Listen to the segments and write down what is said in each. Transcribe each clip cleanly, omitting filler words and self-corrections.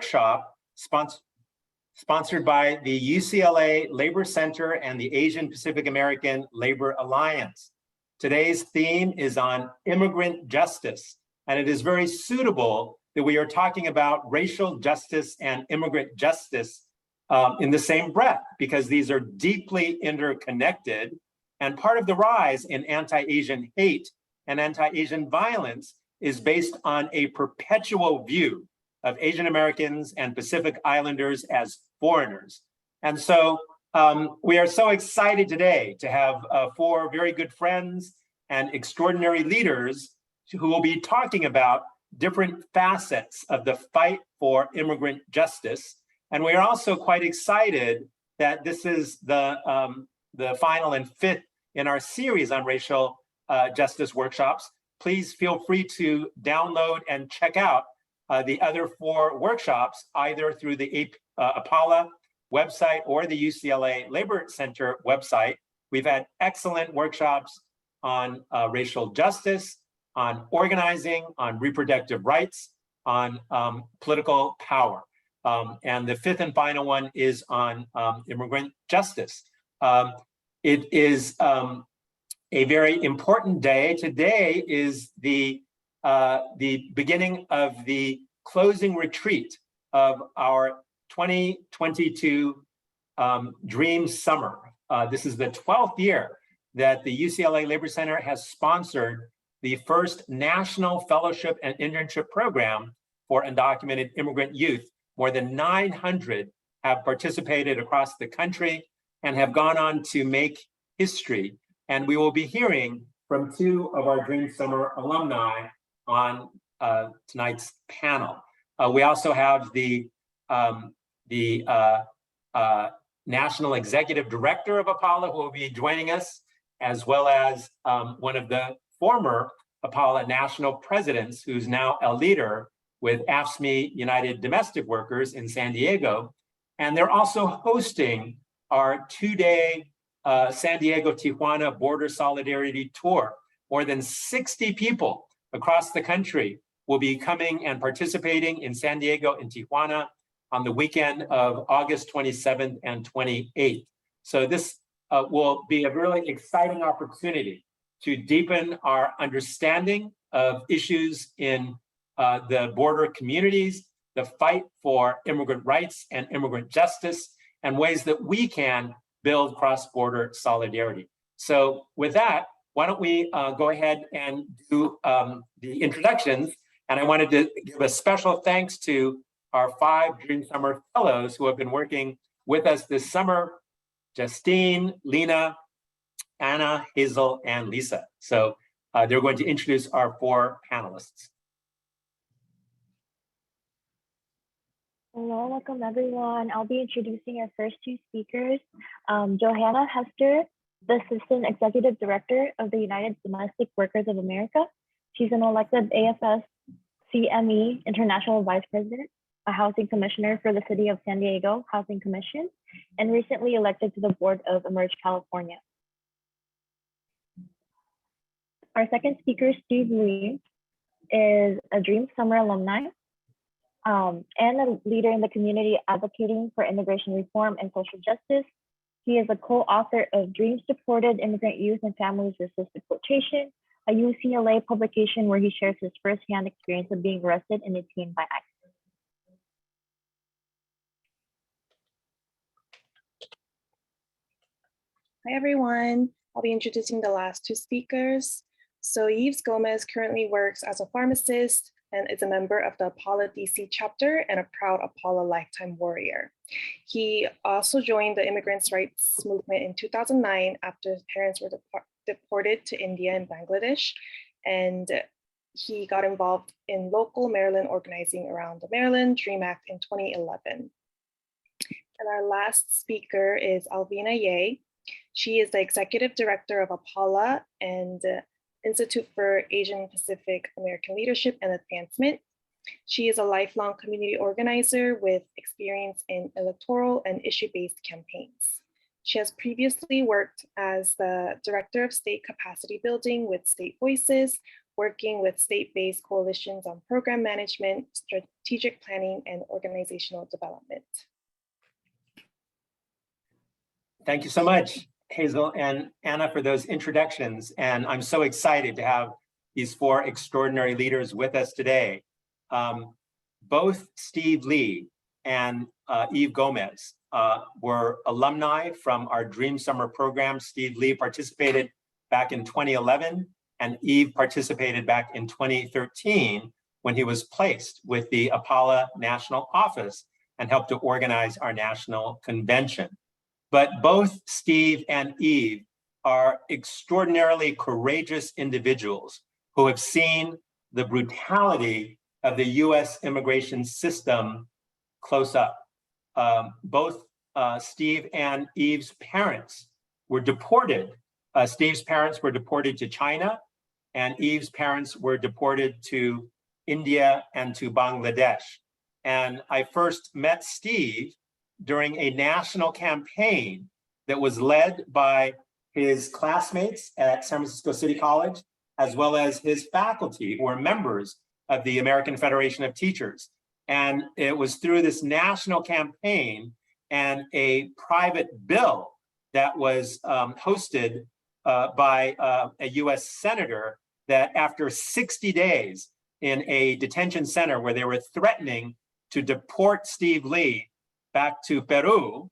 workshop sponsored by the UCLA Labor Center and the Asian Pacific American Labor Alliance. Today's theme is on immigrant justice, and it is very suitable that we are talking about racial justice and immigrant justice in the same breath, because these are deeply interconnected, and part of the rise in anti-Asian hate and anti-Asian violence is based on a perpetual view of Asian Americans and Pacific Islanders as foreigners. And so we are so excited today to have four very good friends and extraordinary leaders who will be talking about different facets of the fight for immigrant justice. And we are also quite excited that this is the final and fifth in our series on racial justice workshops. Please feel free to download and check out the other four workshops, either through the APALA website or the UCLA Labor Center website. We've had excellent workshops on racial justice, on organizing, on reproductive rights, on political power. And the fifth and final one is on immigrant justice. It is a very important day. Today is the beginning of the closing retreat of our 2022 Dream Summer. This is the 12th year that the UCLA Labor Center has sponsored the first national fellowship and internship program for undocumented immigrant youth. More than 900 have participated across the country and have gone on to make history. And we will be hearing from two of our Dream Summer alumni on tonight's panel. We also have the National Executive Director of APALA who will be joining us, as well as one of the former APALA national presidents, who's now a leader with AFSCME United Domestic Workers in San Diego. And they're also hosting our two-day San Diego-Tijuana Border Solidarity Tour. More than 60 people across the country will be coming and participating in San Diego and Tijuana on the weekend of August 27th and 28th. So this will be a really exciting opportunity to deepen our understanding of issues in the border communities, the fight for immigrant rights and immigrant justice, and ways that we can build cross-border solidarity. So with that, why don't we go ahead and do the introductions. And I wanted to give a special thanks to our 5 Dream Summer Fellows who have been working with us this summer: Justine, Lena, Anna, Hazel, and Lisa. So they're going to introduce our 4 panelists. Hello, welcome everyone. I'll be introducing our first 2 speakers. Johanna Hester, the Assistant Executive Director of the United Domestic Workers of America. She's an elected AFSCME International Vice President, a Housing Commissioner for the City of San Diego Housing Commission, and recently elected to the board of Emerge California. Our second speaker, Steve Lee, is a Dream Summer alumni and a leader in the community advocating for immigration reform and social justice. He is a co-author of Dream Supported Immigrant Youth and Families Resist Deportation, a UCLA publication where he shares his firsthand experience of being arrested and detained by ICE. Hi everyone, I'll be introducing the last 2 speakers. So Yves Gomes currently works as a pharmacist and is a member of the APALA DC chapter and a proud APALA lifetime warrior. He also joined the immigrants' rights movement in 2009 after his parents were deported to India and Bangladesh. And he got involved in local Maryland organizing around the Maryland Dream Act in 2011. And our last speaker is Alvina Ye. She is the executive director of APALA and Institute for Asian Pacific American Leadership and Advancement. She is a lifelong community organizer with experience in electoral and issue-based campaigns. She has previously worked as the Director of State Capacity Building with State Voices, working with state-based coalitions on program management, strategic planning, and organizational development. Thank you so much, Hazel and Anna, for those introductions. And I'm so excited to have these four extraordinary leaders with us today. Both Steve Lee and Yves Gomes were alumni from our Dream Summer program. Steve Lee participated back in 2011, and Yves participated back in 2013 when he was placed with the APALA National Office and helped to organize our national convention. But both Steve and Yves are extraordinarily courageous individuals who have seen the brutality of the US immigration system close up. Both Steve and Yves' parents were deported. Steve's parents were deported to China, and Yves' parents were deported to India and to Bangladesh. And I first met Steve during a national campaign that was led by his classmates at San Francisco City College, as well as his faculty who are members of the American Federation of Teachers. And it was through this national campaign and a private bill that was hosted by a US senator that after 60 days in a detention center where they were threatening to deport Steve Lee back to Peru,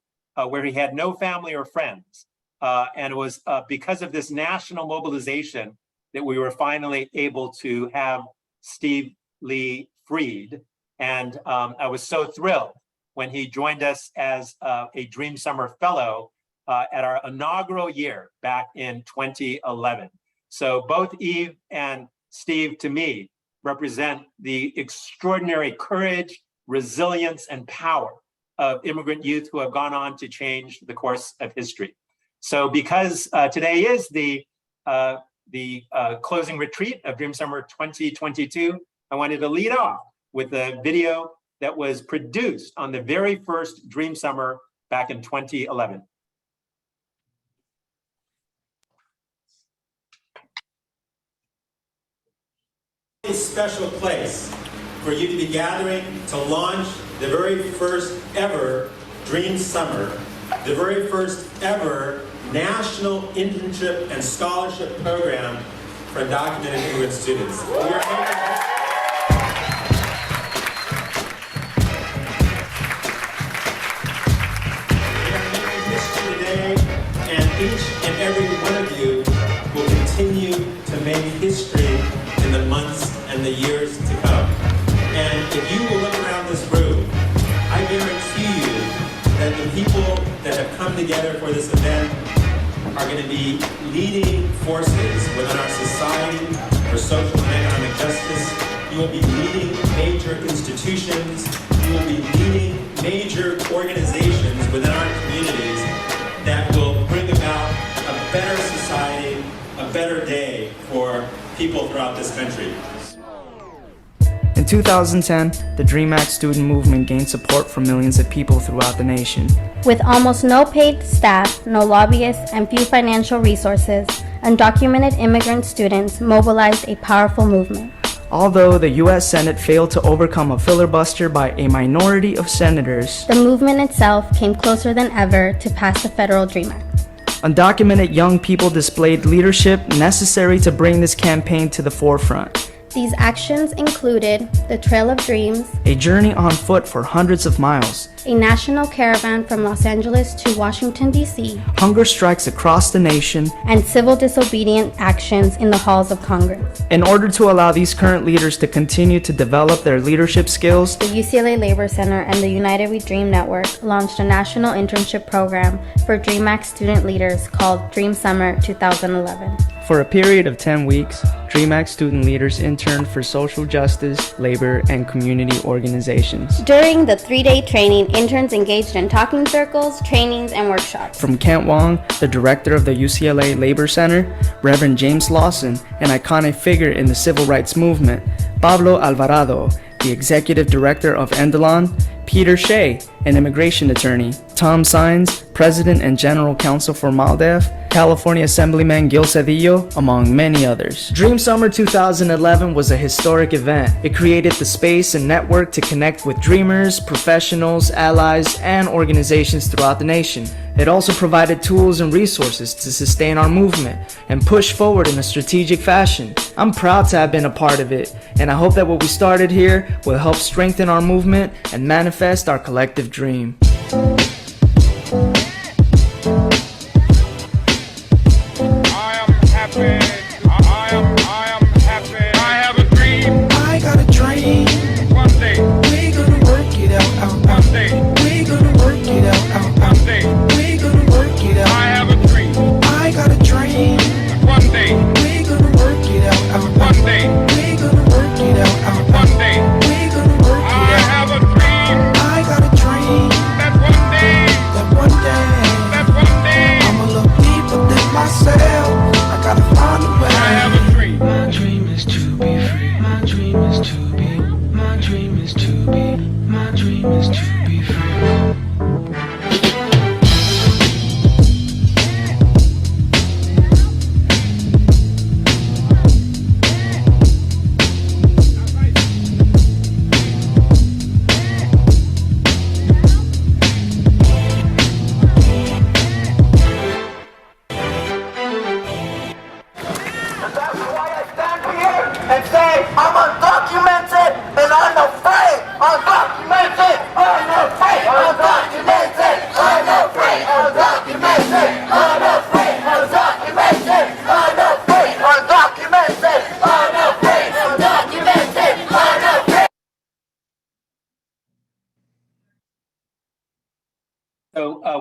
where he had no family or friends. And it was because of this national mobilization that we were finally able to have Steve Lee freed. And I was so thrilled when he joined us as a Dream Summer Fellow at our inaugural year back in 2011. So both Yves and Steve, to me, represent the extraordinary courage, resilience, and power of immigrant youth who have gone on to change the course of history. So because today is the closing retreat of Dream Summer 2022, I wanted to lead off with a video that was produced on the very first Dream Summer back in 2011. A special place for you to be gathering to launch the very first ever Dream Summer, the very first ever national internship and scholarship program for undocumented immigrant students. We are making history today, and each and every one of you will continue to make history in the months and the years to come. And if you will look around this room, I guarantee you that the people that have come together for this event are going to be leading forces within our society for social and economic justice. You will be leading major institutions. You will be leading major organizations within our communities that will bring about a better society, a better day for people throughout this country. In 2010, the DREAM Act student movement gained support from millions of people throughout the nation. With almost no paid staff, no lobbyists, and few financial resources, undocumented immigrant students mobilized a powerful movement. Although the U.S. Senate failed to overcome a filibuster by a minority of senators, the movement itself came closer than ever to pass the federal DREAM Act. Undocumented young people displayed leadership necessary to bring this campaign to the forefront. These actions included the Trail of Dreams, a journey on foot for hundreds of miles, a national caravan from Los Angeles to Washington, D.C., hunger strikes across the nation, and civil disobedient actions in the halls of Congress. In order to allow these current leaders to continue to develop their leadership skills, the UCLA Labor Center and the United We Dream Network launched a national internship program for DREAM Act student leaders called Dream Summer 2011. For a period of 10 weeks, DREAM Act student leaders interned for social justice, labor, and community organizations. During the 3-day training, interns engaged in talking circles, trainings, and workshops. From Kent Wong, the director of the UCLA Labor Center, Reverend James Lawson, an iconic figure in the civil rights movement, Pablo Alvarado, the executive director of Endelon, Peter Shea, an immigration attorney, Tom Sines, President and General Counsel for MALDEF, California Assemblyman Gil Cedillo, among many others. Dream Summer 2011 was a historic event. It created the space and network to connect with dreamers, professionals, allies, and organizations throughout the nation. It also provided tools and resources to sustain our movement and push forward in a strategic fashion. I'm proud to have been a part of it, and I hope that what we started here will help strengthen our movement and manifest our collective dream.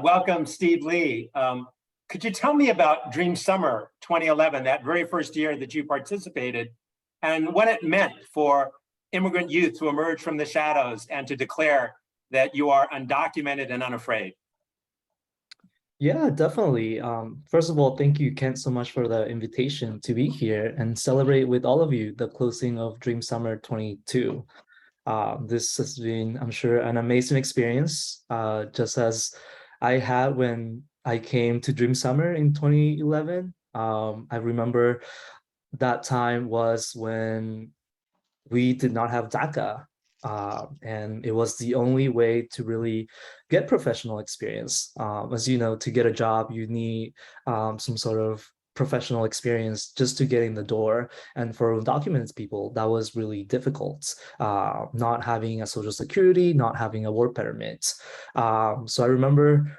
Welcome, Steve Lee. Could you tell me about Dream Summer 2011, that very first year that you participated, and what it meant for immigrant youth to emerge from the shadows and to declare that you are undocumented and unafraid? Yeah, definitely. First of all, thank you, Kent, so much for the invitation to be here and celebrate with all of you the closing of Dream Summer 22. This has been, I'm sure, an amazing experience, just as I had when I came to Dream Summer in 2011. I remember that time was when we did not have DACA, and it was the only way to really get professional experience. As you know, to get a job, you need some sort of professional experience just to get in the door. And for undocumented people, that was really difficult, not having a social security, not having a work permit. So I remember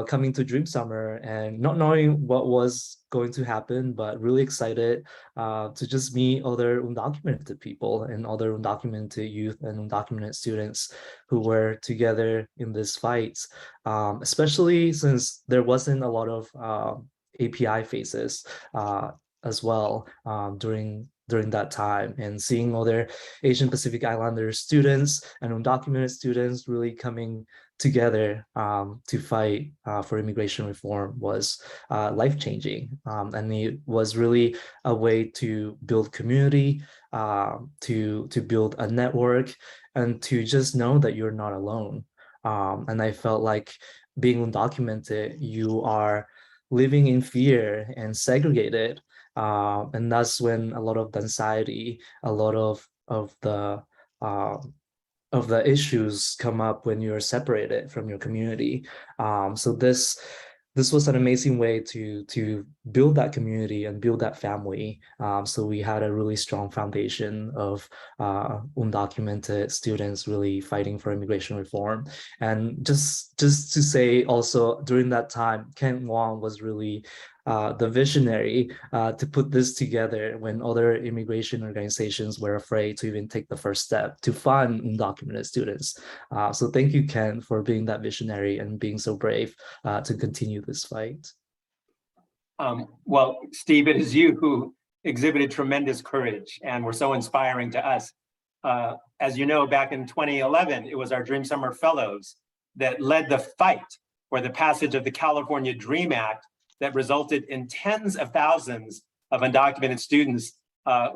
coming to Dream Summer and not knowing what was going to happen, but really excited to just meet other undocumented people and other undocumented youth and undocumented students who were together in this fight, especially since there wasn't a lot of API phases as well during that time, and seeing other Asian Pacific Islander students and undocumented students really coming together to fight for immigration reform was life-changing, and it was really a way to build community, to build a network, and to just know that you're not alone. And I felt like being undocumented, you are living in fear and segregated, and that's when a lot of the anxiety, a lot of the issues come up when you're separated from your community. So this was an amazing way to build that community and build that family. So we had a really strong foundation of undocumented students really fighting for immigration reform. And just to say also, during that time, Kent Wong was really the visionary to put this together when other immigration organizations were afraid to even take the first step to fund undocumented students. So thank you, Ken, for being that visionary and being so brave to continue this fight. Well, Steve, it is you who exhibited tremendous courage and were so inspiring to us. As you know, back in 2011, it was our Dream Summer Fellows that led the fight for the passage of the California DREAM Act that resulted in tens of thousands of undocumented students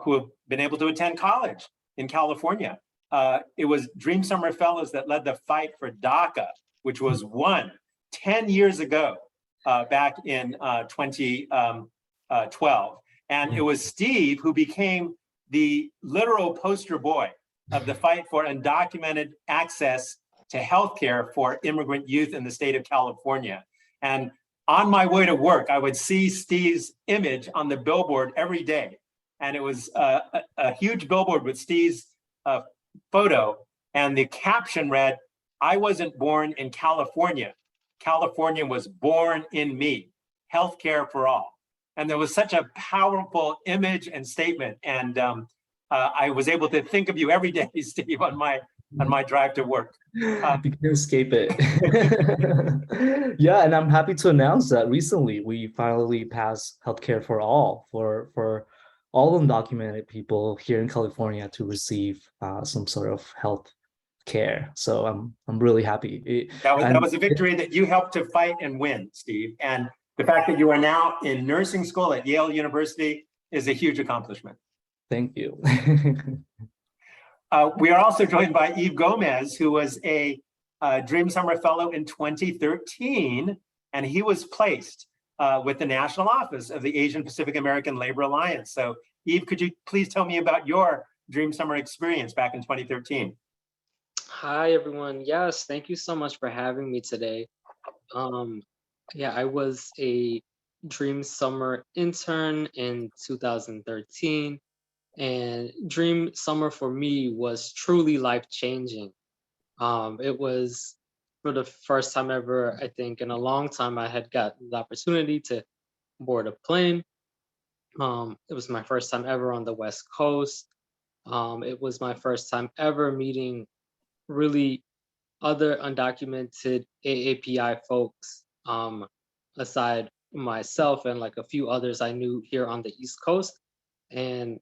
who have been able to attend college in California. It was Dream Summer Fellows that led the fight for DACA, which was won 10 years ago, back in 2012. And it was Steve who became the literal poster boy of the fight for undocumented access to healthcare for immigrant youth in the state of California. And on my way to work, I would see Steve's image on the billboard every day. And it was a huge billboard with Steve's photo. And the caption read, "I wasn't born in California. California was born in me. Healthcare for all." And there was such a powerful image and statement. And I was able to think of you every day, Steve, on my drive to work. You can't escape it. Yeah, and I'm happy to announce that recently we finally passed healthcare for all for all undocumented people here in California to receive some sort of health care. So I'm really happy. That was a victory that you helped to fight and win, Steve. And the fact that you are now in nursing school at Yale University is a huge accomplishment. Thank you. We are also joined by Yves Gomes, who was a Dream Summer Fellow in 2013, and he was placed with the national office of the Asian Pacific American Labor Alliance. So Yves, could you please tell me about your Dream Summer experience back in 2013? Hi, everyone. Yes, thank you so much for having me today. Yeah, I was a Dream Summer intern in 2013, and Dream Summer for me was truly life-changing. It was for the first time ever, I think, in a long time, I had gotten the opportunity to board a plane. It was my first time ever on the West Coast. It was my first time ever meeting really other undocumented AAPI folks, aside myself and like a few others I knew here on the East Coast. And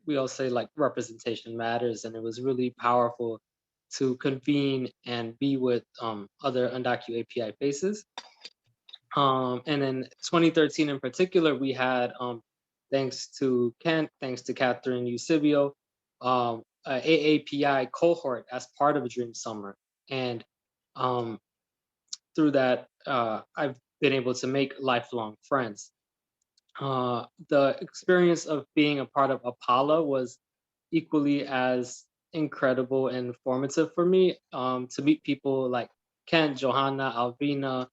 we all say like representation matters, and it was really powerful to convene and be with other undocumented API faces. And in 2013 in particular, we had, thanks to Kent, thanks to Catherine Eusebio, AAPI cohort as part of Dream Summer. And through that, I've been able to make lifelong friends. The experience of being a part of APALA was equally as incredible and formative for me, to meet people like Kent, Johanna, Alvina,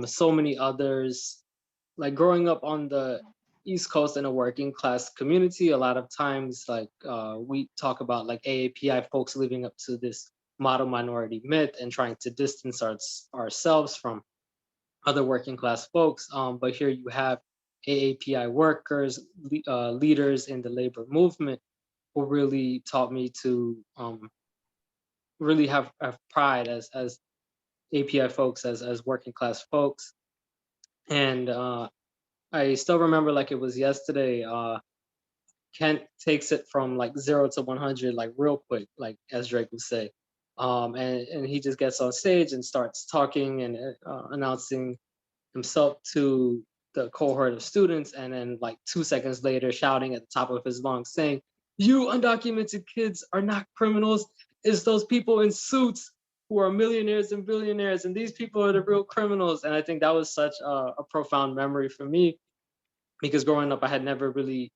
so many others. Like growing up on the East Coast in a working class community, a lot of times like we talk about like AAPI folks living up to this model minority myth and trying to distance ourselves from other working class folks. But here you have AAPI workers, leaders in the labor movement who really taught me to really have pride as API folks, as working class folks. And I still remember like it was yesterday, Kent takes it from like 0 to 100 like real quick, like as Drake would say. And he just gets on stage and starts talking and announcing himself to the cohort of students, and then like 2 seconds later shouting at the top of his lungs saying, "You undocumented kids are not criminals. It's those people in suits who are millionaires and billionaires, and these people are the real criminals." And I think that was such a profound memory for me, because growing up, I had never really,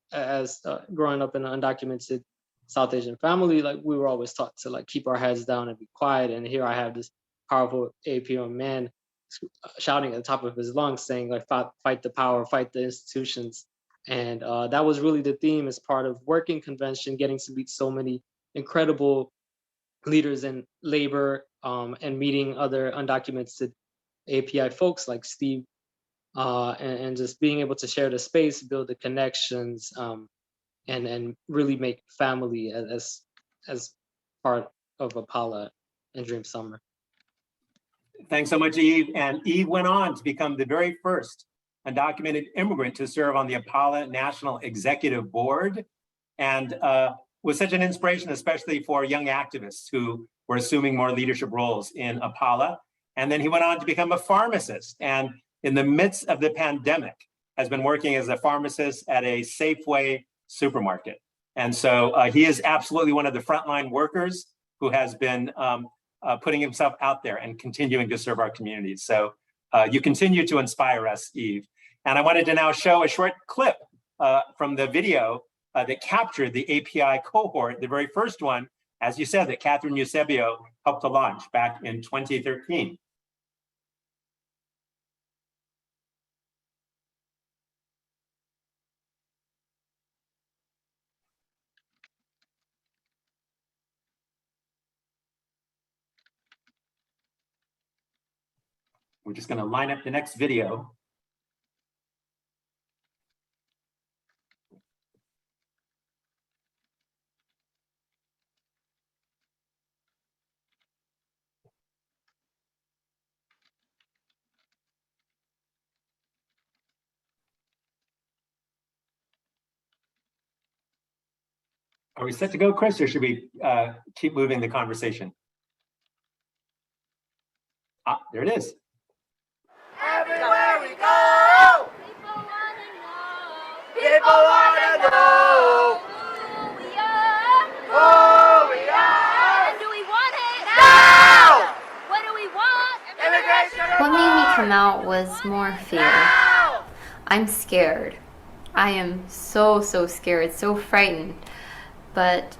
growing up in an undocumented South Asian family, like we were always taught to like keep our heads down and be quiet. And here I have this powerful APO man shouting at the top of his lungs saying like, fight the power, fight the institutions. And that was really the theme as part of working convention, getting to meet so many incredible leaders in labor, and meeting other undocumented API folks like Steve, and just being able to share the space, build the connections, and really make family as part of APALA and Dream Summer. Thanks so much, Yves. And Yves went on to become the very first undocumented immigrant to serve on the APALA National Executive Board, and was such an inspiration, especially for young activists who were assuming more leadership roles in APALA. And then he went on to become a pharmacist, and in the midst of the pandemic, has been working as a pharmacist at a Safeway supermarket. And so he is absolutely one of the frontline workers who has been putting himself out there and continuing to serve our communities. So You continue to inspire us, Yves. And I wanted to now show a short clip from the video that captured the API cohort, the very first one, as you said, that Catherine Eusebio helped to launch back in 2013. We're just going to line up the next video. Are we set to go, Chris, or should we keep moving the conversation? Ah, there it is. Everywhere we go, people wanna know who we are, and do we want it now? What do we want? Immigration. What made me come out was more fear. Now. I'm scared. I am so scared, so frightened. But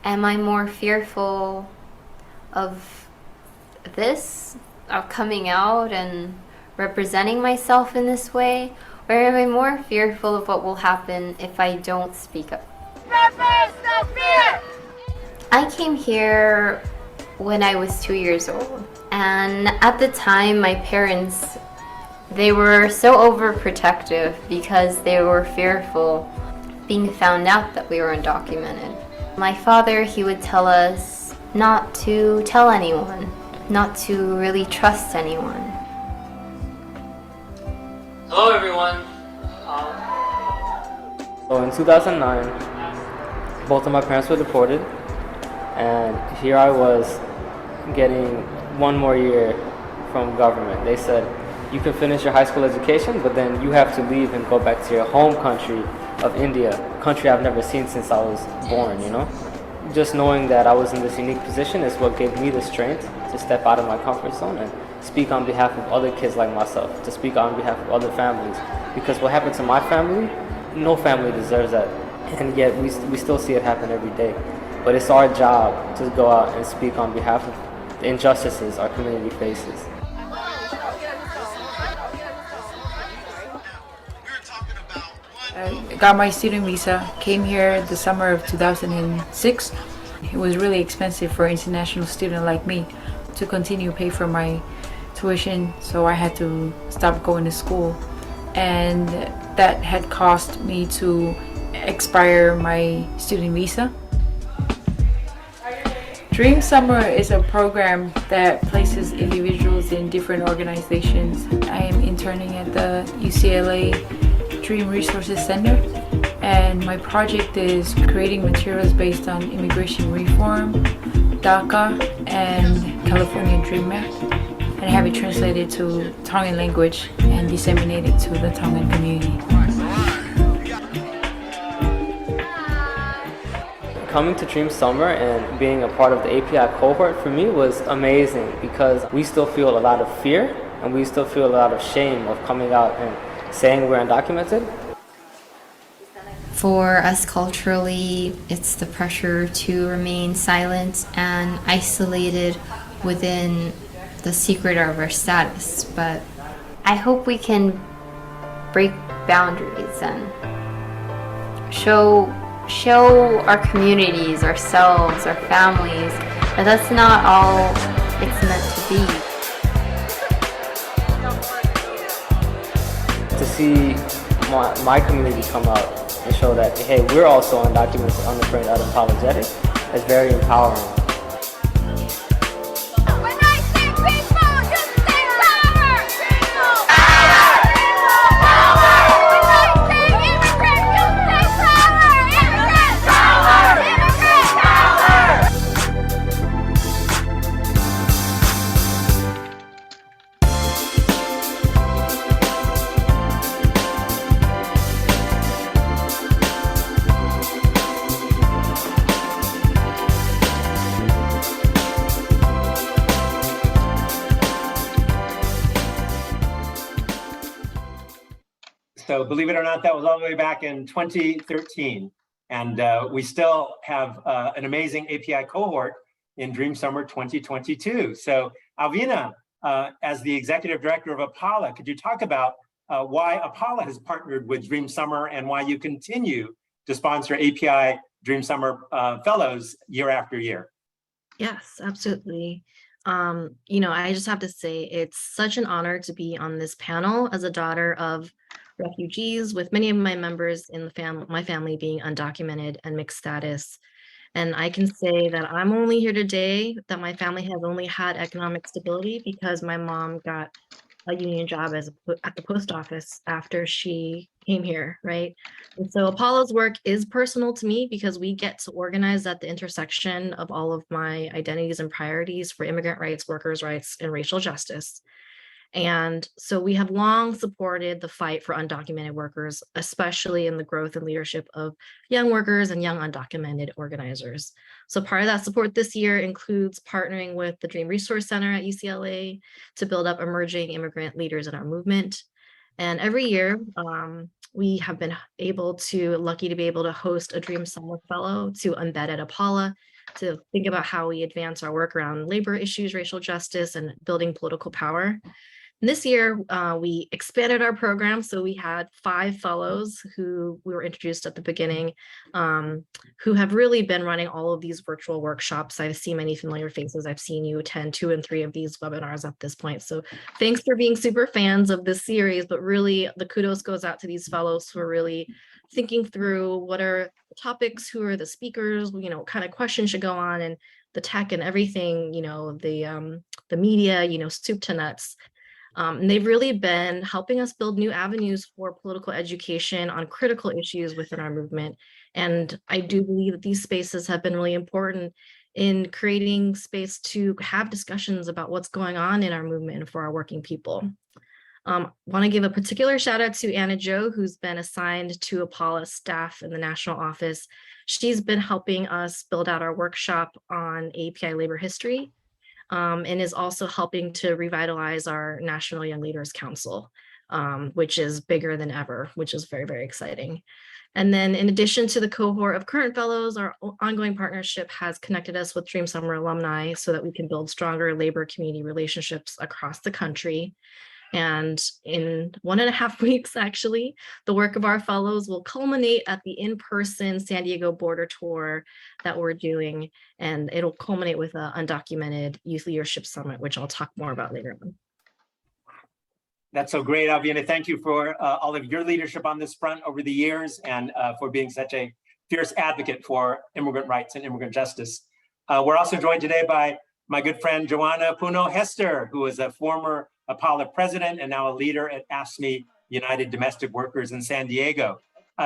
am I more fearful of this, of coming out and representing myself in this way? Or am I more fearful of what will happen if I don't speak up? No fear. I came here when I was 2 years old. And at the time, my parents, they were so overprotective because they were fearful being found out that we were undocumented. My father, he would tell us not to tell anyone, not to really trust anyone. Hello everyone. So in 2009, both of my parents were deported, and here I was getting one more year from government. They said, you can finish your high school education, but then you have to leave and go back to your home country of India, a country I've never seen since I was born, you know? Just knowing that I was in this unique position is what gave me the strength to step out of my comfort zone and speak on behalf of other kids like myself, to speak on behalf of other families. Because what happened to my family, no family deserves that. And yet we still see it happen every day. But it's our job to go out and speak on behalf of the injustices our community faces. I got my student visa, came here the summer of 2006. It was really expensive for an international student like me to continue pay for my tuition, so I had to stop going to school. And that had cost me to expire my student visa. Dream Summer is a program that places individuals in different organizations. I am interning at the UCLA Dream Resources Center, and my project is creating materials based on immigration reform, DACA, and California Dream Act, and I have it translated to Tongan language and disseminated to the Tongan community. Coming to Dream Summer and being a part of the API cohort for me was amazing because we still feel a lot of fear and we still feel a lot of shame of coming out and saying we're undocumented. For us culturally, it's the pressure to remain silent and isolated within the secret of our status. But I hope we can break boundaries and show our communities, ourselves, our families, that that's not all it's meant to be. To see my community come out and show that, hey, we're also undocumented, unafraid, unapologetic, is very empowering. When I say people, you say power. People power. People power. When I say immigrant, you say power. Immigrant power. Immigrant power. So believe it or not, that was all the way back in 2013. And we still have an amazing API cohort in Dream Summer 2022. So Alvina, as the Executive Director of APALA, could you talk about why APALA has partnered with Dream Summer and why you continue to sponsor API Dream Summer Fellows year after year? Yes, absolutely. I just have to say it's such an honor to be on this panel as a daughter of refugees, with many of my members in the my family being undocumented and mixed status. And I can say that I'm only here today, that my family has only had economic stability because my mom got a union job at the post office after she came here, right? And so APALA's work is personal to me because we get to organize at the intersection of all of my identities and priorities for immigrant rights, workers' rights, and racial justice. And so we have long supported the fight for undocumented workers, especially in the growth and leadership of young workers and young undocumented organizers. So part of that support this year includes partnering with the Dream Resource Center at UCLA to build up emerging immigrant leaders in our movement. And every year, we have been lucky to be able to host a Dream Summer Fellow to embed at APALA, to think about how we advance our work around labor issues, racial justice, and building political power. And this year, we expanded our program. So we had 5 fellows who we were introduced at the beginning, who have really been running all of these virtual workshops. I've seen many familiar faces. I've seen you attend 2 and 3 of these webinars at this point. So thanks for being super fans of this series, but really the kudos goes out to these fellows who are really thinking through what are topics, who are the speakers, what kind of questions should go on, and the tech and everything, the media, soup to nuts. And they've really been helping us build new avenues for political education on critical issues within our movement. And I do believe that these spaces have been really important in creating space to have discussions about what's going on in our movement and for our working people. Want to give a particular shout out to Anna Jo, who's been assigned to APALA staff in the national office. She's been helping us build out our workshop on API labor history. And is also helping to revitalize our National Young Leaders Council, which is bigger than ever, which is very, very exciting. And then in addition to the cohort of current fellows, our ongoing partnership has connected us with Dream Summer alumni so that we can build stronger labor community relationships across the country. And in 1.5 weeks, actually, the work of our fellows will culminate at the in-person San Diego border tour that we're doing. And it'll culminate with an undocumented youth leadership summit, which I'll talk more about later on. That's so great, Alvina. Thank you for all of your leadership on this front over the years and for being such a fierce advocate for immigrant rights and immigrant justice. We're also joined today by my good friend, Johanna Puno Hester, who is a former APALA president and now a leader at AFSCME United Domestic Workers in San Diego.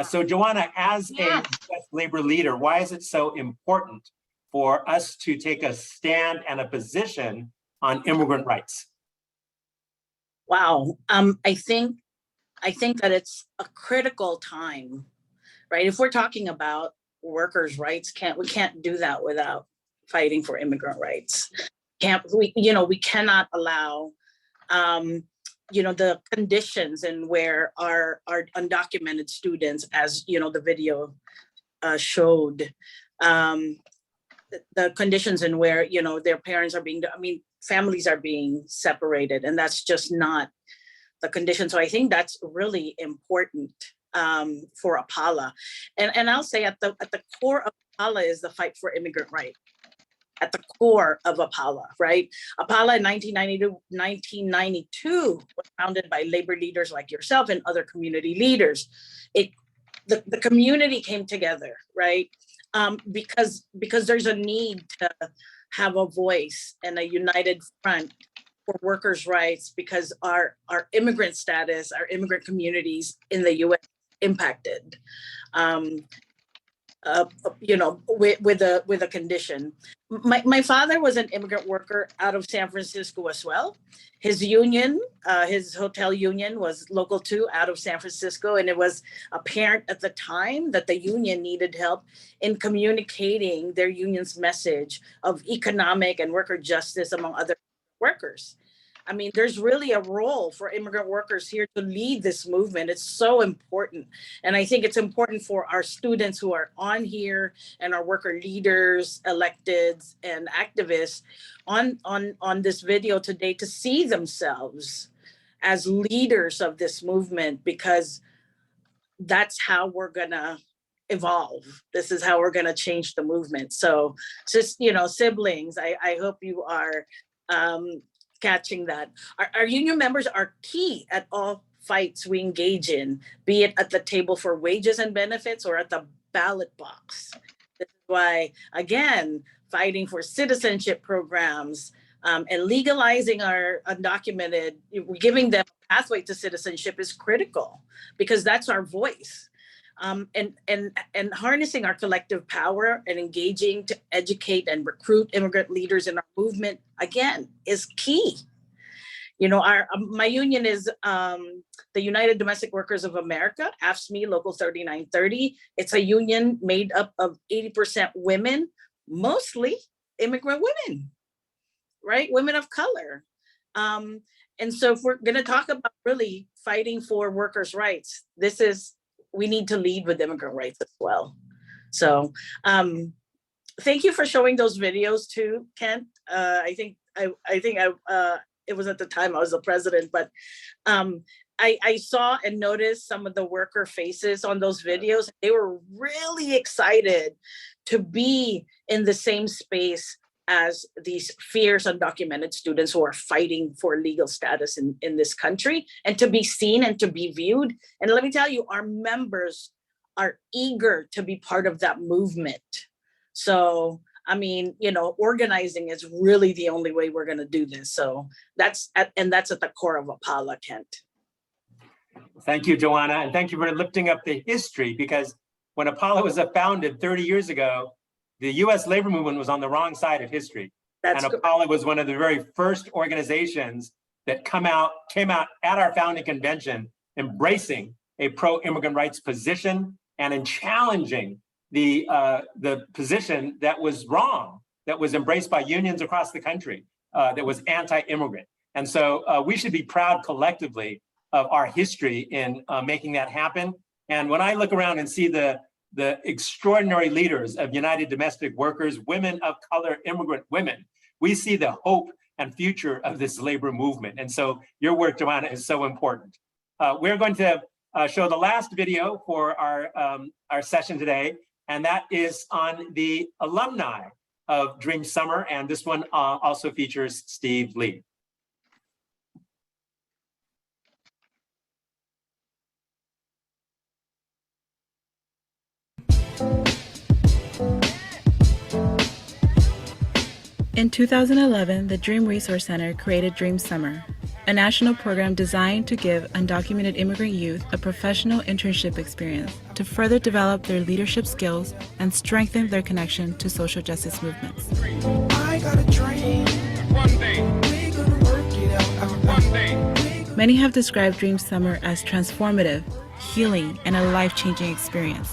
So Johanna, as a US labor leader, why is it so important for us to take a stand and a position on immigrant rights? Wow, I think that it's a critical time, right? If we're talking about workers' rights, we can't do that without fighting for immigrant rights. We cannot allow the conditions in where our undocumented students, as the video showed, the conditions in where their parents are families are being separated, and that's just not the condition. So I think that's really important for APALA, and I'll say at the core of APALA is the fight for immigrant rights. At the core of APALA, right? APALA in 1992 was founded by labor leaders like yourself and other community leaders. The community came together, right? Because there's a need to have a voice and a united front for workers' rights, because our immigrant status, our immigrant communities in the U.S. impacted. With a condition. My father was an immigrant worker out of San Francisco as well. His union, his hotel union, was local too, out of San Francisco, and it was apparent at the time that the union needed help in communicating their union's message of economic and worker justice among other workers. I mean, there's really a role for immigrant workers here to lead this movement. It's so important. And I think it's important for our students who are on here and our worker leaders, electeds, and activists on this video today to see themselves as leaders of this movement, because that's how we're gonna evolve. This is how we're gonna change the movement. So just, siblings, I hope you are catching that. Our union members are key at all fights we engage in, be it at the table for wages and benefits or at the ballot box. This is why, again, fighting for citizenship programs and legalizing our undocumented, giving them a pathway to citizenship is critical, because that's our voice. And harnessing our collective power and engaging to educate and recruit immigrant leaders in our movement, again, is key. My union is the United Domestic Workers of America, AFSCME Local 3930. It's a union made up of 80% women, mostly immigrant women, right? Women of color. And so if we're gonna talk about really fighting for workers' rights, we need to lead with immigrant rights as well. So thank you for showing those videos too, Kent. I think it was at the time I was the president, but I saw and noticed some of the worker faces on those videos. They were really excited to be in the same space as these fierce undocumented students who are fighting for legal status in this country, and to be seen and to be viewed. And let me tell you, our members are eager to be part of that movement. So, I mean, organizing is really the only way we're going to do this. So that's at the core of APALA, Kent. Thank you, Johanna, and thank you for lifting up the history, because when APALA was founded 30 years ago, the US labor movement was on the wrong side of history. And APALA was one of the very first organizations that came out at our founding convention, embracing a pro-immigrant rights position and in challenging the position that was wrong, that was embraced by unions across the country, that was anti-immigrant. And so we should be proud collectively of our history in making that happen. And when I look around and see the extraordinary leaders of United Domestic Workers, women of color, immigrant women, we see the hope and future of this labor movement. And so your work, Johanna, is so important. We're going to show the last video for our session today, and that is on the alumni of Dream Summer. And this one also features Steve Lee. In 2011, the Dream Resource Center created Dream Summer, a national program designed to give undocumented immigrant youth a professional internship experience to further develop their leadership skills and strengthen their connection to social justice movements. I got a dream. One day. We're gonna work it out. One day. Many have described Dream Summer as transformative, healing, and a life-changing experience.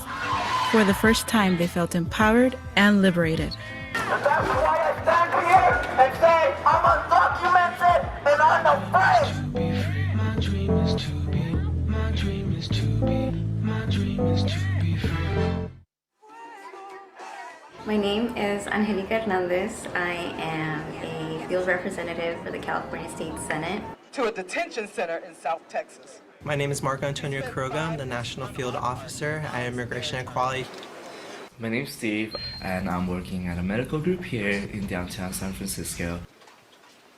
For the first time, they felt empowered and liberated. And that's why I stand here and say I'm undocumented and unafraid. My dream is to be, my dream is to be, my dream is to be free. My name is Angelica Hernandez. I am a field representative for the California State Senate. To a detention center in South Texas. My name is Marco Antonio Quiroga. I'm the National Field Officer at Immigration and Equality. My name's Steve, and I'm working at a medical group here in downtown San Francisco.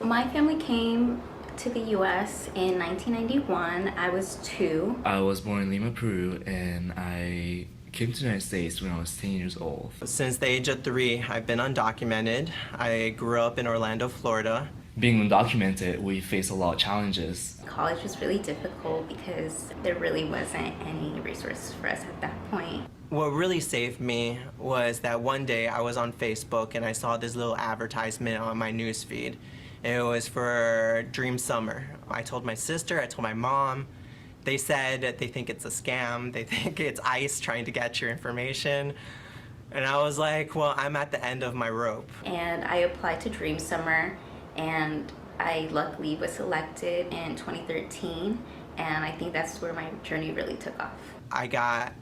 My family came to the U.S. in 1991. I was 2. I was born in Lima, Peru, and I came to the United States when I was 10 years old. Since the age of 3, I've been undocumented. I grew up in Orlando, Florida. Being undocumented, we face a lot of challenges. College was really difficult because there really wasn't any resources for us at that point. What really saved me was that one day I was on Facebook and I saw this little advertisement on my newsfeed. It was for Dream Summer. I told my sister, I told my mom. They said that they think it's a scam. They think it's ICE trying to get your information. And I was like, well, I'm at the end of my rope. And I applied to Dream Summer, and I luckily was selected in 2013, and I think that's where my journey really took off. I got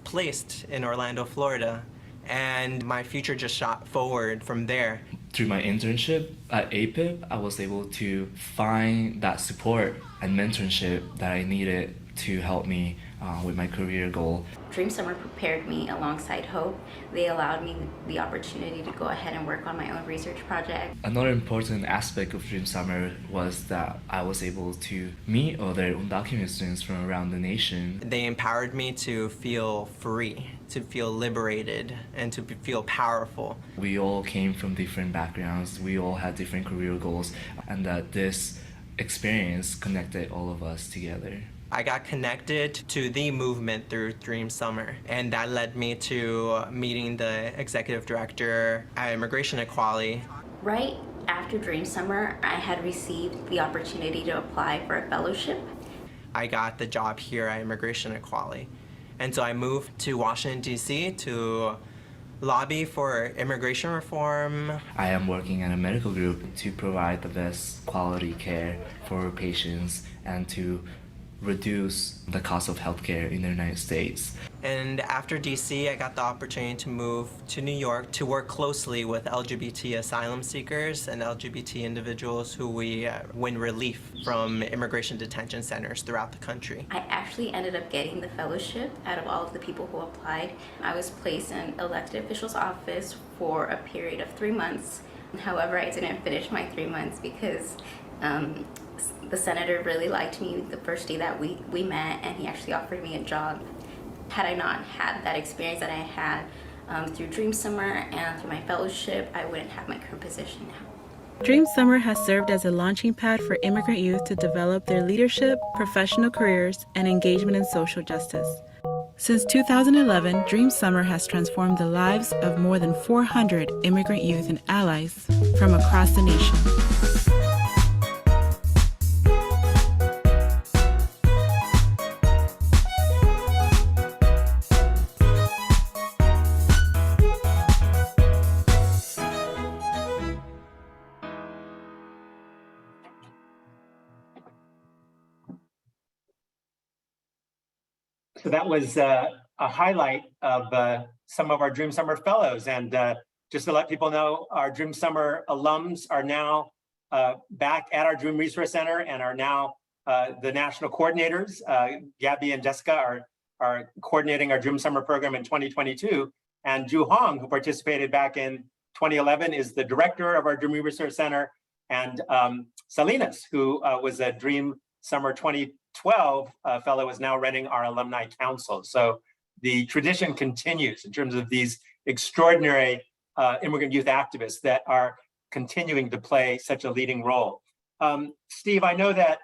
placed in Orlando, Florida, and my future just shot forward from there. Through my internship at APIP, I was able to find that support and mentorship that I needed to help me with my career goal. Dream Summer prepared me alongside Hope. They allowed me the opportunity to go ahead and work on my own research project. Another important aspect of Dream Summer was that I was able to meet other undocumented students from around the nation. They empowered me to feel free, to feel liberated, and to feel powerful. We all came from different backgrounds, we all had different career goals, and that this experience connected all of us together. I got connected to the movement through Dream Summer, and that led me to meeting the executive director at Immigration Equality. Right after Dream Summer, I had received the opportunity to apply for a fellowship. I got the job here at Immigration Equality, and so I moved to Washington, D.C. to lobby for immigration reform. I am working in a medical group to provide the best quality care for patients and to reduce the cost of healthcare in the United States. And after DC, I got the opportunity to move to New York to work closely with LGBT asylum seekers and LGBT individuals who we win relief from immigration detention centers throughout the country. I actually ended up getting the fellowship out of all of the people who applied. I was placed in elected official's office for a period of 3 months. However, I didn't finish my 3 months because the senator really liked me the first day that we met, and he actually offered me a job. Had I not had that experience that I had through Dream Summer and through my fellowship, I wouldn't have my current position now. Dream Summer has served as a launching pad for immigrant youth to develop their leadership, professional careers, and engagement in social justice. Since 2011, Dream Summer has transformed the lives of more than 400 immigrant youth and allies from across the nation. So that was a highlight of some of our Dream Summer fellows. And just to let people know, our Dream Summer alums are now back at our Dream Resource Center and are now the national coordinators. Gabby and Jessica are coordinating our Dream Summer program in 2022. And Ju Hong, who participated back in 2011, is the director of our Dream Resource Center. And Salinas, who was a Dream Summer 2012 fellow, is now running our alumni council. So the tradition continues in terms of these extraordinary immigrant youth activists that are continuing to play such a leading role. Steve, I know that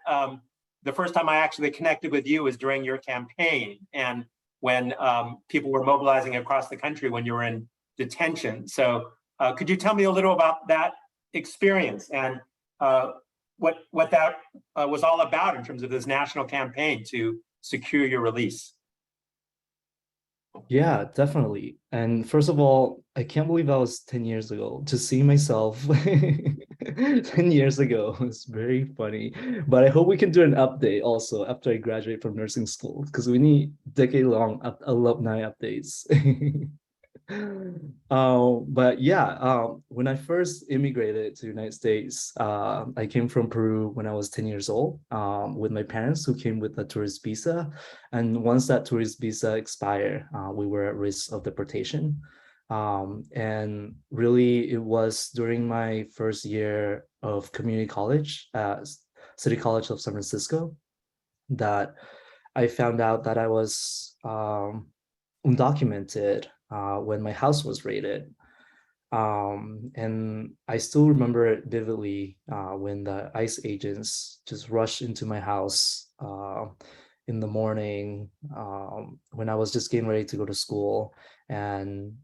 the first time I actually connected with you was during your campaign and when people were mobilizing across the country when you were in detention. So could you tell me a little about that experience and what that was all about in terms of this national campaign to secure your release? Yeah, definitely. And first of all, I can't believe that was 10 years ago. To see myself 10 years ago was very funny. But I hope we can do an update also after I graduate from nursing school, because we need decade-long alumni updates. But yeah, when I first immigrated to the United States, I came from Peru when I was 10 years old with my parents, who came with a tourist visa. And once that tourist visa expired, we were at risk of deportation. And really, it was during my first year of community college at City College of San Francisco that I found out that I was undocumented when my house was raided. And I still remember it vividly when the ICE agents just rushed into my house in the morning when I was just getting ready to go to school. And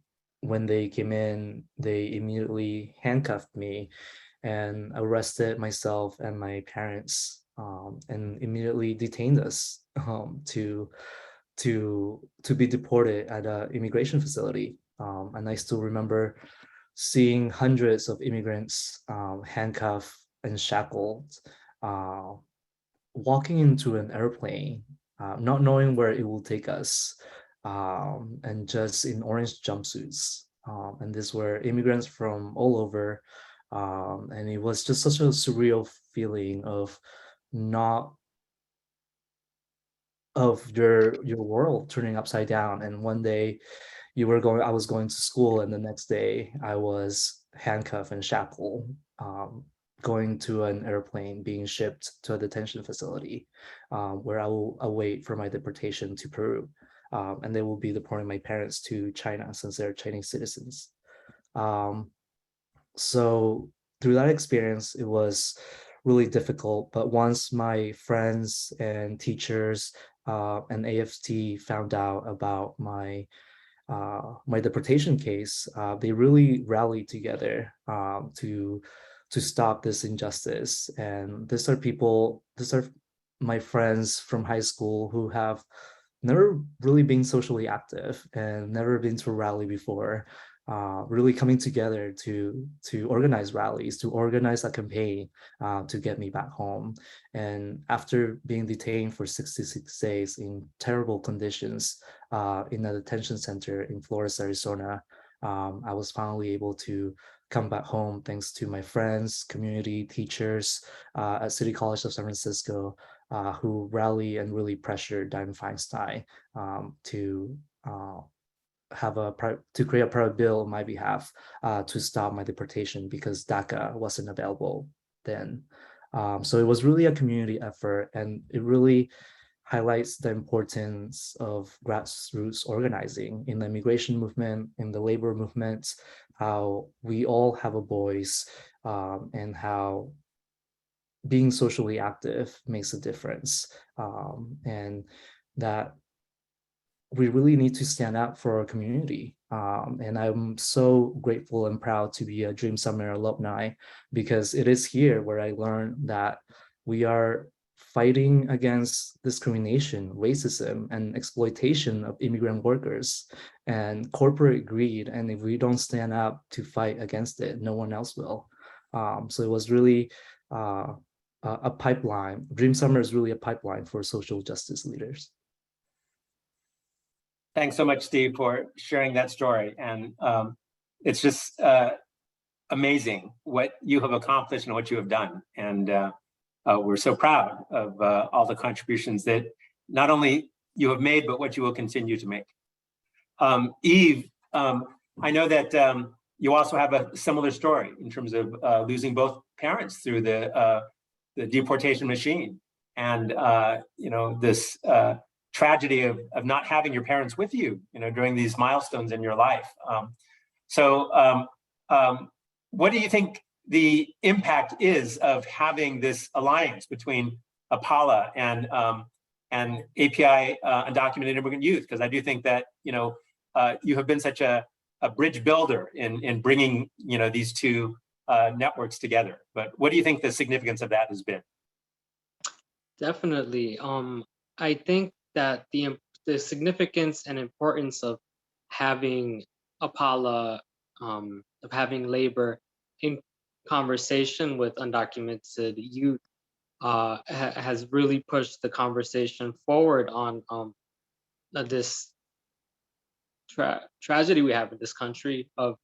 when they came in, they immediately handcuffed me and arrested myself and my parents and immediately detained us to be deported at an immigration facility. And I still remember seeing hundreds of immigrants handcuffed and shackled, walking into an airplane, not knowing where it will take us, and just in orange jumpsuits. And these were immigrants from all over. And it was just such a surreal feeling of not of your world turning upside down. And one day I was going to school, and the next day I was handcuffed and shackled, going to an airplane, being shipped to a detention facility, where I will await for my deportation to Peru. And they will be deporting my parents to China since they're Chinese citizens. So through that experience, it was really difficult. But once my friends and teachers and AFT found out about my deportation case, they really rallied together to stop this injustice. And these are my friends from high school who have never really been socially active and never been to a rally before, really coming together to organize rallies, to organize a campaign to get me back home. And after being detained for 66 days in terrible conditions in a detention center in Flores, Arizona, I was finally able to come back home thanks to my friends, community, teachers at City College of San Francisco, who rally and really pressured Dianne Feinstein to create a private bill on my behalf to stop my deportation because DACA wasn't available then. So it was really a community effort, and it really highlights the importance of grassroots organizing in the immigration movement, in the labor movement, how we all have a voice, and how being socially active makes a difference, and that we really need to stand up for our community. And I'm so grateful and proud to be a Dream Summer alumni, because it is here where I learned that we are fighting against discrimination, racism, and exploitation of immigrant workers and corporate greed. And if we don't stand up to fight against it, no one else will. So it was really a pipeline. Dream Summer is really a pipeline for social justice leaders. Thanks so much, Steve, for sharing that story. And it's just amazing what you have accomplished and what you have done. And we're so proud of all the contributions that not only you have made, but what you will continue to make. Yves, I know that you also have a similar story in terms of losing both parents through the deportation machine. And this tragedy of not having your parents with you, during these milestones in your life. So what do you think the impact is of having this alliance between APALA and API Undocumented Immigrant Youth? Because I do think that you have been such a bridge builder in bringing these two networks together. But what do you think the significance of that has been? Definitely. I think that the significance and importance of having APALA, of having labor in conversation with undocumented youth has really pushed the conversation forward on this tragedy we have in this country of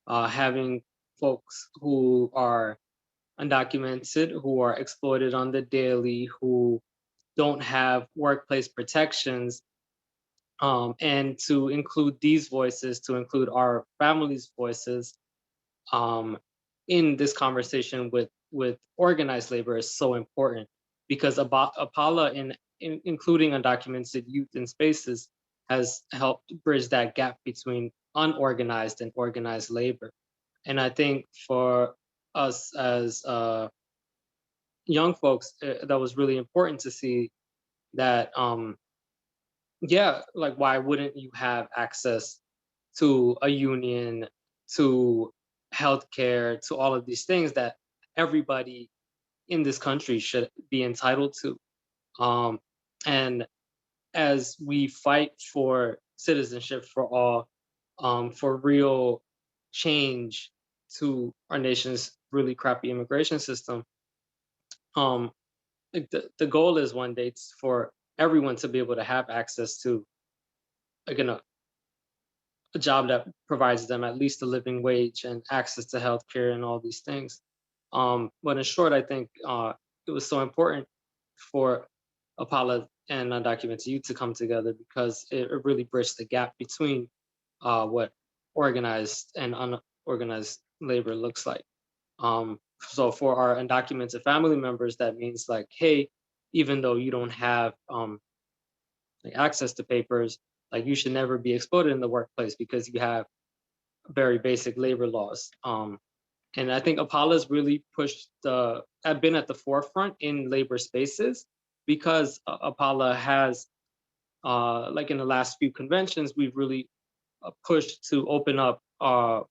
having folks who are undocumented, who are exploited on the daily, who don't have workplace protections, and to include these voices, to include our families' voices in this conversation with organized labor is so important, because APALA in including undocumented youth in spaces has helped bridge that gap between unorganized and organized labor. And I think for us as young folks, that was really important to see that, like, why wouldn't you have access to a union, to healthcare, to all of these things that everybody in this country should be entitled to? And as we fight for citizenship for all, for real change to our nation's really crappy immigration system, like the goal is one day for everyone to be able to have access to, again, a job that provides them at least a living wage and access to healthcare and all these things. But in short, I think it was so important for APALA and undocumented youth to come together because it really bridged the gap between what organized and unorganized labor looks like. So for our undocumented family members, that means like, hey, even though you don't have like access to papers, like you should never be exploited in the workplace because you have very basic labor laws. And I think APALA's really have been at the forefront in labor spaces because APALA has, like in the last few conventions, we've really pushed to open up our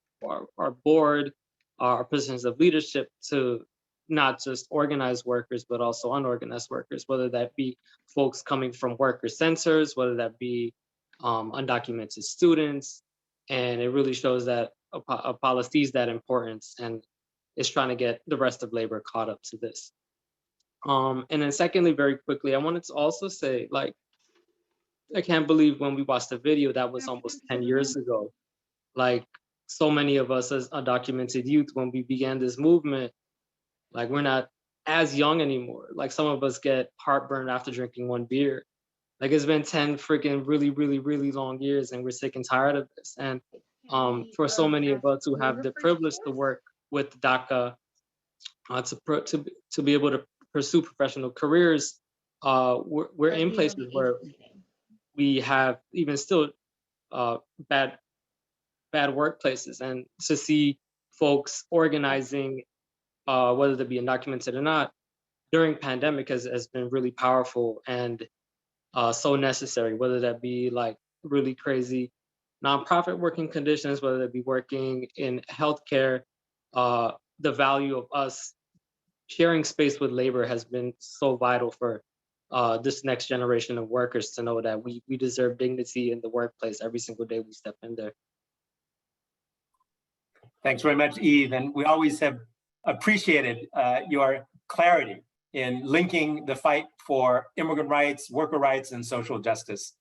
board, our positions of leadership to not just organized workers, but also unorganized workers, whether that be folks coming from worker centers, whether that be undocumented students. And it really shows that APALA sees that importance and is trying to get the rest of labor caught up to this. And then secondly, very quickly, I wanted to also say, like, I can't believe when we watched the video, that was almost 10 years ago. Like, so many of us as undocumented youth, when we began this movement, like, we're not as young anymore. Like, some of us get heartburn after drinking one beer. Like, it's been 10 freaking really long years, and we're sick and tired of this. And for so many of us who have the privilege to work with DACA, to be able to pursue professional careers, we're in places where we have even still bad workplaces, and to see folks organizing, whether they be undocumented or not, during pandemic has been really powerful and so necessary, whether that be like really crazy nonprofit working conditions, whether that be working in healthcare. The value of us sharing space with labor has been so vital for this next generation of workers to know that we deserve dignity in the workplace every single day we step in there. Thanks very much, Yves. And we always have appreciated your clarity in linking the fight for immigrant rights, worker rights, and social justice.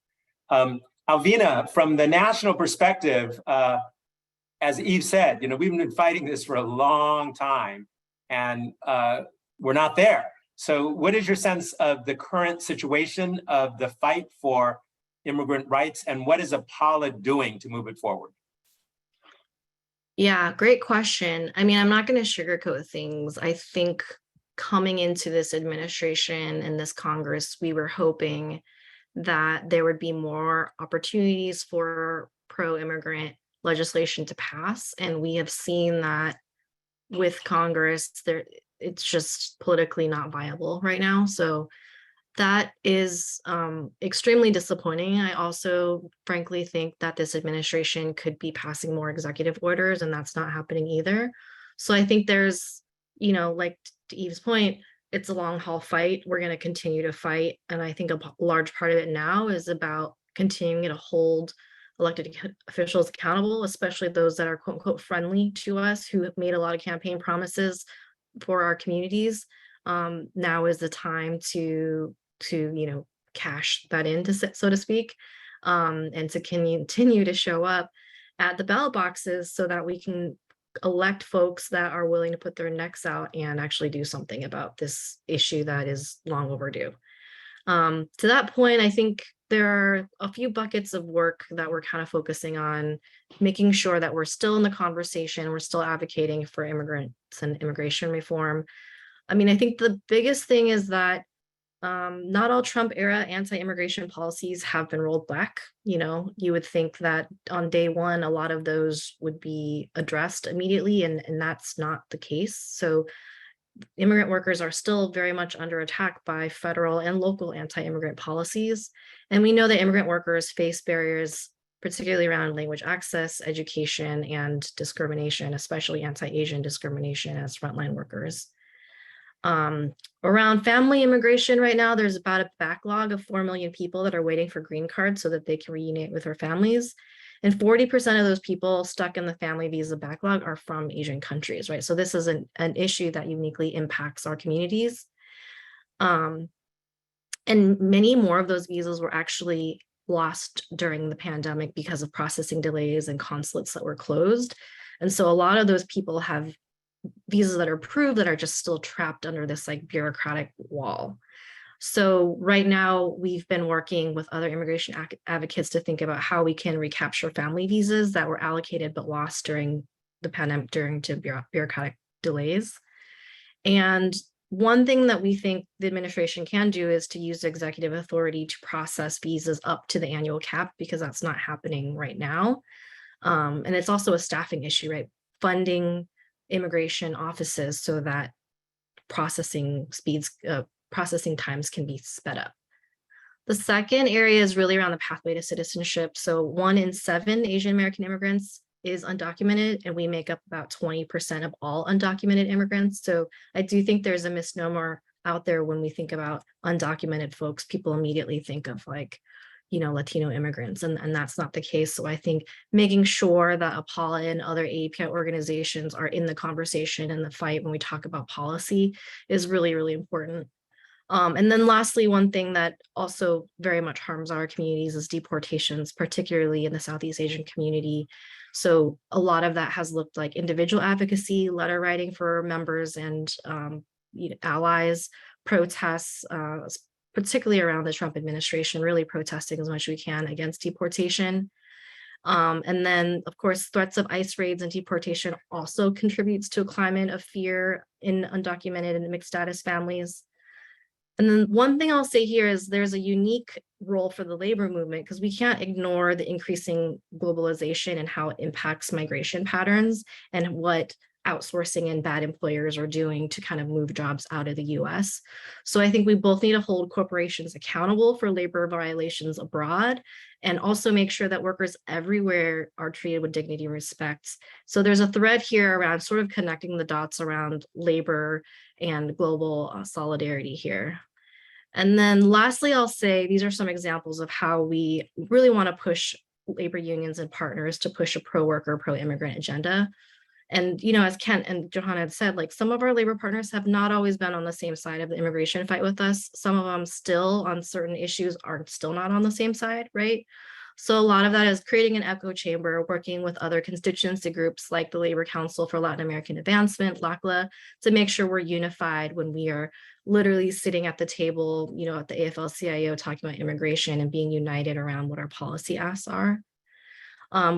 Alvina, from the national perspective, as Yves said, we've been fighting this for a long time, and we're not there. So what is your sense of the current situation of the fight for immigrant rights, and what is APALA doing to move it forward? Yeah, great question. I mean, I'm not going to sugarcoat things. I think coming into this administration and this Congress, we were hoping that there would be more opportunities for pro-immigrant legislation to pass. And we have seen that with Congress, it's just politically not viable right now. So that is extremely disappointing. I also frankly think that this administration could be passing more executive orders, and that's not happening either. So I think there's, like to Yves' point, it's a long haul fight. We're going to continue to fight. And I think a large part of it now is about continuing to hold elected officials accountable, especially those that are quote unquote friendly to us, who have made a lot of campaign promises for our communities. Now is the time to cash that in, so to speak, and to continue to show up at the ballot boxes so that we can elect folks that are willing to put their necks out and actually do something about this issue that is long overdue. To that point, I think there are a few buckets of work that we're kind of focusing on, making sure that we're still in the conversation, we're still advocating for immigrants and immigration reform. I mean, I think the biggest thing is that not all Trump era anti-immigration policies have been rolled back. You would think that on day one, a lot of those would be addressed immediately, and that's not the case. So immigrant workers are still very much under attack by federal and local anti-immigrant policies. And we know that immigrant workers face barriers, particularly around language access, education, and discrimination, especially anti-Asian discrimination as frontline workers. Around family immigration right now, there's about a backlog of 4 million people that are waiting for green cards so that they can reunite with their families. And 40% of those people stuck in the family visa backlog are from Asian countries, right? So this is an issue that uniquely impacts our communities. And many more of those visas were actually lost during the pandemic because of processing delays and consulates that were closed. And so a lot of those people have visas that are approved that are just still trapped under this like bureaucratic wall. So right now we've been working with other immigration advocates to think about how we can recapture family visas that were allocated but lost during the pandemic due to bureaucratic delays. And one thing that we think the administration can do is to use executive authority to process visas up to the annual cap, because that's not happening right now. And it's also a staffing issue, right? Funding immigration offices so that processing times can be sped up. The second area is really around the pathway to citizenship. So 1 in 7 Asian American immigrants is undocumented, and we make up about 20% of all undocumented immigrants. So I do think there's a misnomer out there when we think about undocumented folks. People immediately think of like, Latino immigrants, and that's not the case. So I think making sure that APALA and other API organizations are in the conversation and the fight when we talk about policy is really, really important. And then lastly, one thing that also very much harms our communities is deportations, particularly in the Southeast Asian community. So a lot of that has looked like individual advocacy, letter writing for members and allies, protests, particularly around the Trump administration, really protesting as much as we can against deportation. And then, of course, threats of ICE raids and deportation also contributes to a climate of fear in undocumented and mixed status families. And then one thing I'll say here is there's a unique role for the labor movement, because we can't ignore the increasing globalization and how it impacts migration patterns and what outsourcing and bad employers are doing to kind of move jobs out of the US. So I think we both need to hold corporations accountable for labor violations abroad, and also make sure that workers everywhere are treated with dignity and respect. So there's a thread here around sort of connecting the dots around labor and global solidarity here. And then lastly, I'll say these are some examples of how we really want to push labor unions and partners to push a pro-worker, pro-immigrant agenda. And, as Kent and Johanna had said, like some of our labor partners have not always been on the same side of the immigration fight with us. Some of them still on certain issues are still not on the same side, right? So a lot of that is creating an echo chamber, working with other constituency groups like the Labor Council for Latin American Advancement, LACLA, to make sure we're unified when we are literally sitting at the table, at the AFL-CIO talking about immigration and being united around what our policy asks are.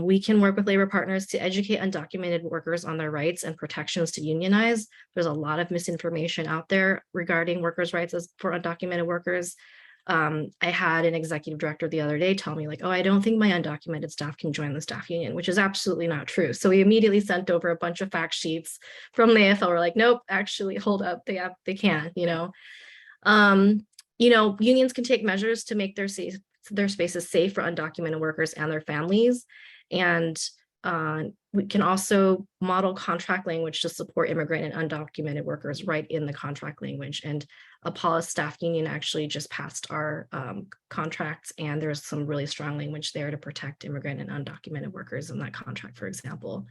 We can work with labor partners to educate undocumented workers on their rights and protections to unionize. There's a lot of misinformation out there regarding workers' rights for undocumented workers. I had an executive director the other day tell me like, oh, I don't think my undocumented staff can join the staff union, which is absolutely not true. So we immediately sent over a bunch of fact sheets from the AFL. We're like, nope, actually hold up, they can, unions can take measures to make their spaces safe for undocumented workers and their families. And we can also model contract language to support immigrant and undocumented workers right in the contract language. And APALA staff union actually just passed our contracts, and there's some really strong language there to protect immigrant and undocumented workers in that contract, for example.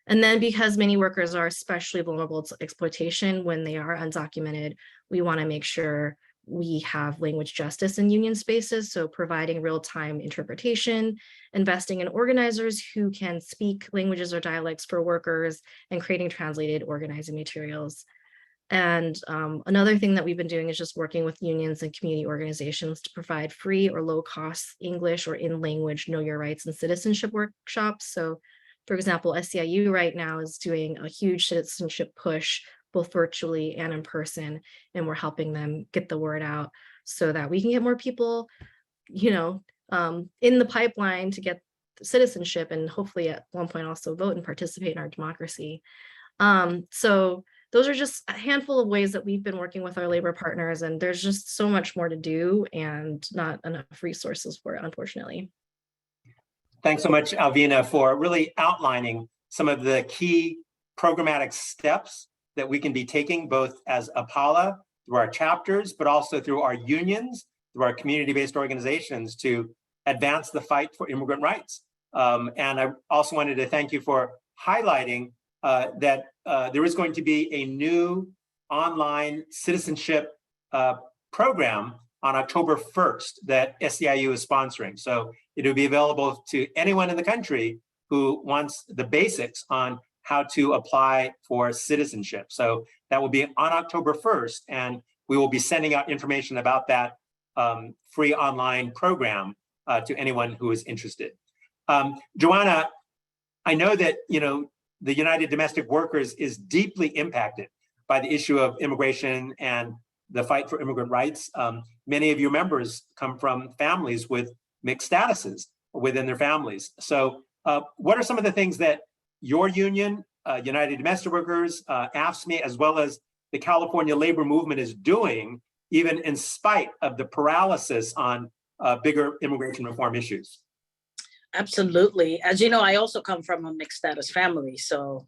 And then because many workers are especially vulnerable to exploitation when they are undocumented, we want to make sure we have language justice in union spaces. So providing real-time interpretation, investing in organizers who can speak languages or dialects for workers, and creating translated organizing materials. And another thing that we've been doing is just working with unions and community organizations to provide free or low-cost English or in-language Know Your Rights and citizenship workshops. So for example, SEIU right now is doing a huge citizenship push, both virtually and in person, and we're helping them get the word out so that we can get more people, in the pipeline to get citizenship, and hopefully at one point also vote and participate in our democracy. So those are just a handful of ways that we've been working with our labor partners, and there's just so much more to do and not enough resources for it, unfortunately. Thanks so much, Alvina, for really outlining some of the key programmatic steps that we can be taking both as APALA through our chapters, but also through our unions, through our community-based organizations to advance the fight for immigrant rights. And I also wanted to thank you for highlighting that there is going to be a new online citizenship program on October 1st that SEIU is sponsoring. So it'll be available to anyone in the country who wants the basics on how to apply for citizenship. So that will be on October 1st, and we will be sending out information about that free online program to anyone who is interested. Johanna, I know that the United Domestic Workers is deeply impacted by the issue of immigration and the fight for immigrant rights. Many of your members come from families with mixed statuses within their families. So what are some of the things that your union, United Domestic Workers, AFSCME, as well as the California labor movement is doing, even in spite of the paralysis on bigger immigration reform issues? Absolutely. As you know, I also come from a mixed status family. So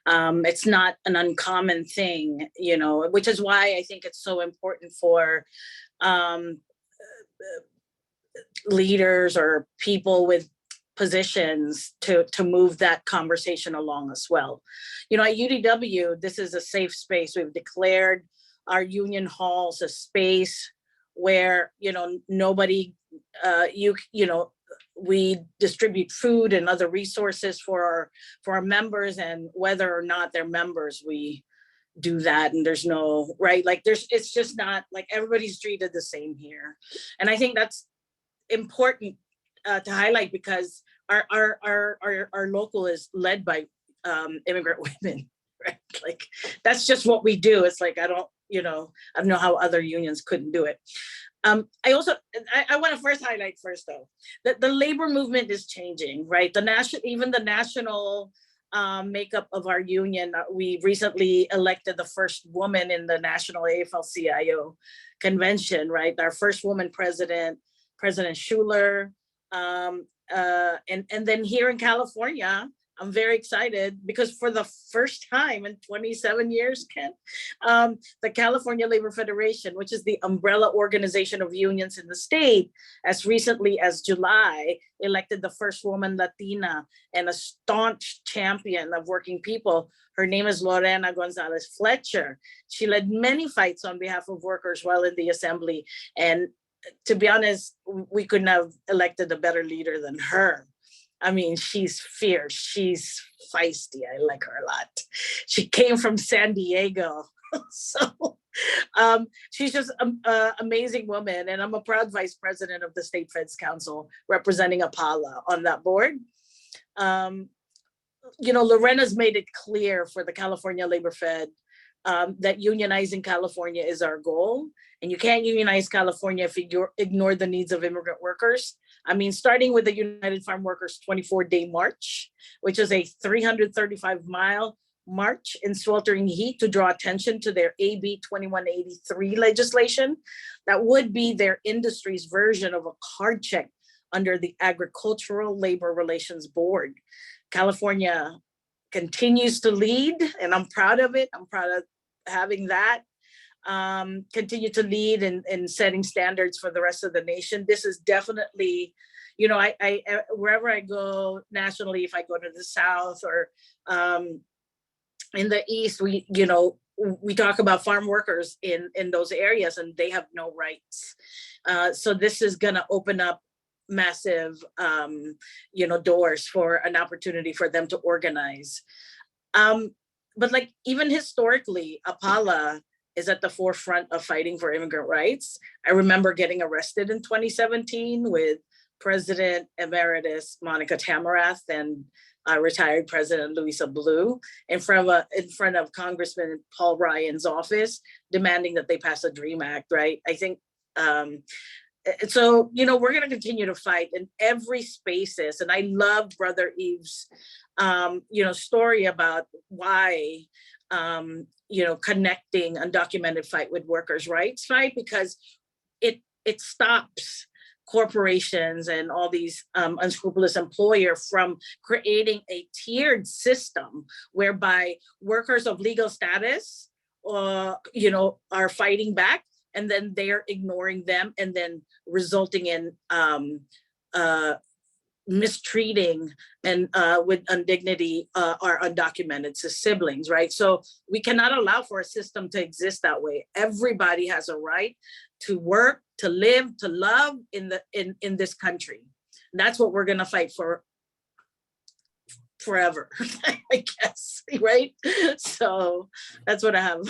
it's not an uncommon thing, which is why I think it's so important for leaders or people with positions to move that conversation along as well. At UDW, this is a safe space. We've declared our union halls a space where, nobody, we distribute food and other resources for our members, and whether or not they're members, we do that. And there's no, right? Like it's just not like everybody's treated the same here. And I think that's important to highlight, because our local is led by immigrant women, right? Like that's just what we do. It's like, I don't know how other unions couldn't do it. I want to first highlight though, that the labor movement is changing, right? The national makeup of our union. We recently elected the first woman in the national AFL-CIO convention, right? Our first woman president, President Schuler. And then here in California, I'm very excited because for the first time in 27 years, Ken, the California Labor Federation, which is the umbrella organization of unions in the state, as recently as July, elected the first woman Latina and a staunch champion of working people. Her name is Lorena Gonzalez Fletcher. She led many fights on behalf of workers while in the assembly. And to be honest, we couldn't have elected a better leader than her. I mean, she's fierce, she's feisty. I like her a lot. She came from San Diego. So she's just an amazing woman. And I'm a proud vice president of the State Feds Council, representing APALA on that board. Lorena's made it clear for the California Labor Fed that unionizing California is our goal. And you can't unionize California if you ignore the needs of immigrant workers. I mean, starting with the United Farm Workers 24-day march, which is a 335-mile march in sweltering heat to draw attention to their AB 2183 legislation. That would be their industry's version of a card check under the Agricultural Labor Relations Board. California continues to lead, and I'm proud of it. I'm proud of having that. Continue to lead in setting standards for the rest of the nation. This is definitely, I wherever I go nationally, if I go to the South or in the East, we talk about farm workers in those areas, and they have no rights. So this is going to open up massive, doors for an opportunity for them to organize. But like even historically, APALA is at the forefront of fighting for immigrant rights. I remember getting arrested in 2017 with President Emeritus Monica Tamarath and retired President Louisa Blue in front of Congressman Paul Ryan's office, demanding that they pass a DREAM Act, right? I think, so, we're gonna continue to fight in every spaces. And I love Brother Yves' story about why, connecting undocumented fight with workers' rights fight, because it stops corporations and all these unscrupulous employers from creating a tiered system whereby workers of legal status, are fighting back, and then they're ignoring them, and then resulting in mistreating and with indignity our undocumented siblings, right? So we cannot allow for a system to exist that way. Everybody has a right to work, to live, to love in this country. And that's what we're gonna fight for forever, I guess, right? So that's what I have.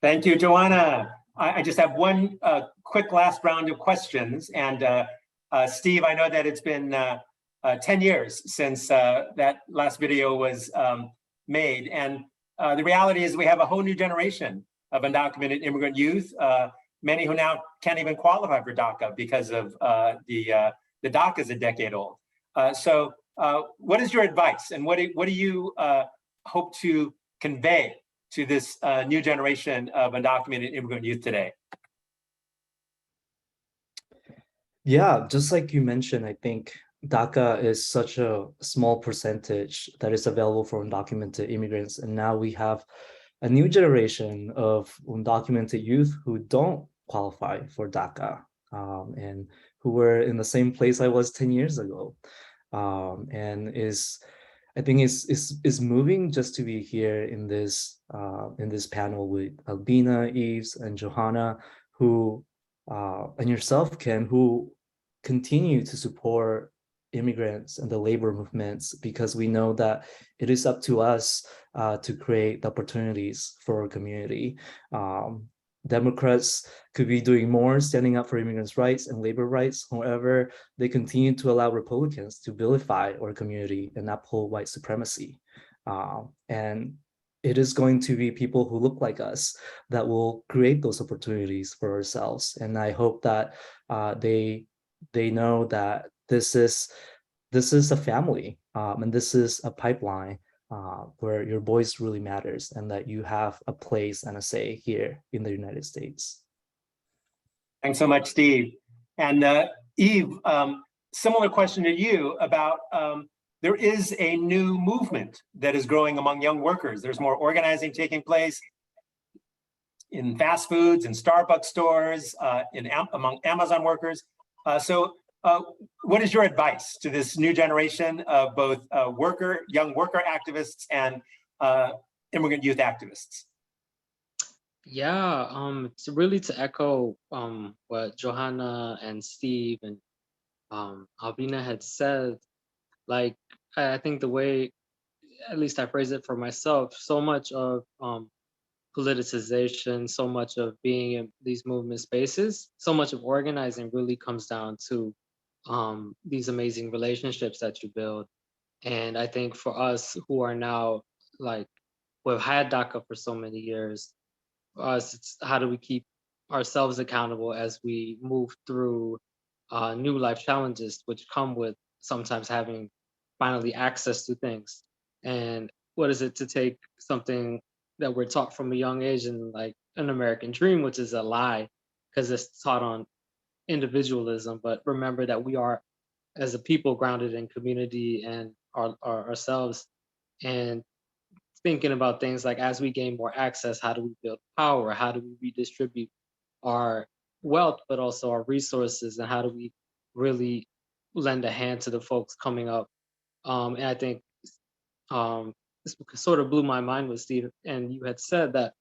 Thank you, Johanna. I just have one quick last round of questions. And Steve, I know that it's been 10 years since that last video was made. And the reality is we have a whole new generation of undocumented immigrant youth, many who now can't even qualify for DACA because of the DACA is a decade old. So what is your advice, and what do you hope to convey to this new generation of undocumented immigrant youth today? Yeah, just like you mentioned, I think DACA is such a small percentage that is available for undocumented immigrants. And now we have a new generation of undocumented youth who don't qualify for DACA and who were in the same place I was 10 years ago. And I think is moving just to be here in this panel with Alvina, Yves, and Johanna, who and yourself, Ken, who continue to support immigrants and the labor movements, because we know that it is up to us to create the opportunities for our community. Democrats could be doing more standing up for immigrants' rights and labor rights. However, they continue to allow Republicans to vilify our community and uphold white supremacy. And it is going to be people who look like us that will create those opportunities for ourselves. And I hope that they know that this is a family and this is a pipeline where your voice really matters, and that you have a place and a say here in the United States. Thanks so much, Steve. And Yves, similar question to you about there is a new movement that is growing among young workers. There's more organizing taking place in fast foods, in Starbucks stores, among Amazon workers. So what is your advice to this new generation of both young worker activists and immigrant youth activists? Yeah, it's really to echo what Johanna and Steve and Alvina had said. Like, I think the way, at least I phrase it for myself, so much of politicization, so much of being in these movement spaces, so much of organizing really comes down to these amazing relationships that you build. And I think for us who are now, like, we've had DACA for so many years, for us, it's how do we keep ourselves accountable as we move through new life challenges, which come with sometimes having finally access to things. And what is it to take something that we're taught from a young age and like an American dream, which is a lie because it's taught on individualism, but remember that we are, as a people, grounded in community and ourselves, and thinking about things like, as we gain more access, how do we build power? How do we redistribute our wealth, but also our resources? And how do we really lend a hand to the folks coming up? And I think this sort of blew my mind with Steve, and you had said that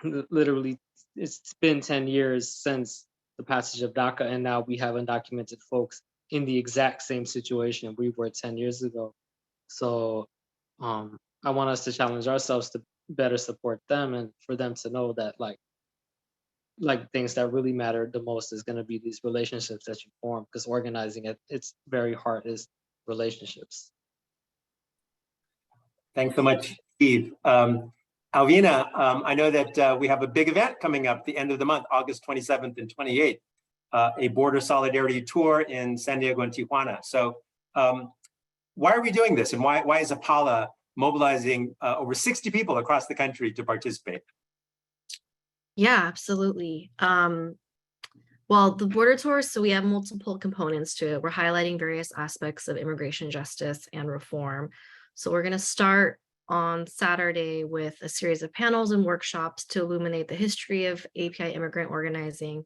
literally it's been 10 years since the passage of DACA, and now we have undocumented folks in the exact same situation we were 10 years ago. So I want us to challenge ourselves to better support them, and for them to know that like things that really matter the most is going to be these relationships that you form, because organizing at its very heart is relationships. Thanks so much, Steve. Alvina, I know that we have a big event coming up the end of the month, August 27th and 28th, a border solidarity tour in San Diego and Tijuana. So why are we doing this, and why is APALA mobilizing over 60 people across the country to participate? Yeah, absolutely. Well, the border tour, so we have multiple components to it. We're highlighting various aspects of immigration justice and reform. So we're going to start on Saturday with a series of panels and workshops to illuminate the history of API immigrant organizing,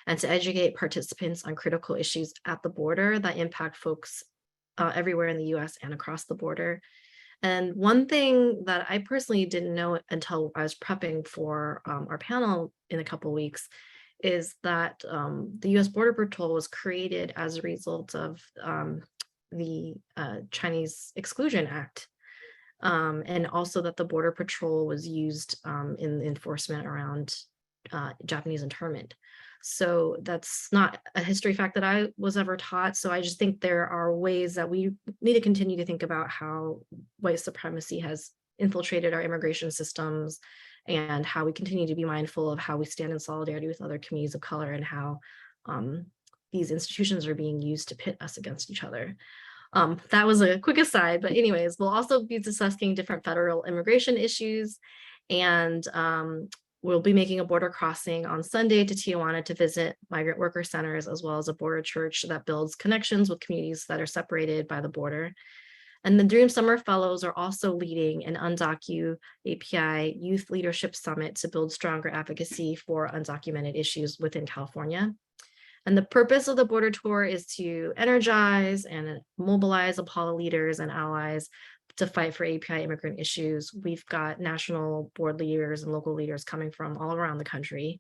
and to educate participants on critical issues at the border that impact folks everywhere in the US and across the border. And one thing that I personally didn't know until I was prepping for our panel in a couple of weeks is that the US Border Patrol was created as a result of the Chinese Exclusion Act. And also that the Border Patrol was used in enforcement around Japanese internment. So that's not a history fact that I was ever taught. So I just think there are ways that we need to continue to think about how white supremacy has infiltrated our immigration systems and how we continue to be mindful of how we stand in solidarity with other communities of color and how these institutions are being used to pit us against each other. That was a quick aside, but anyways, we'll also be discussing different federal immigration issues, and we'll be making a border crossing on Sunday to Tijuana to visit migrant worker centers, as well as a border church that builds connections with communities that are separated by the border. And the Dream Summer Fellows are also leading an Undocu API Youth Leadership Summit to build stronger advocacy for undocumented issues within California. And the purpose of the border tour is to energize and mobilize APALA leaders and allies to fight for API immigrant issues. We've got national board leaders and local leaders coming from all around the country.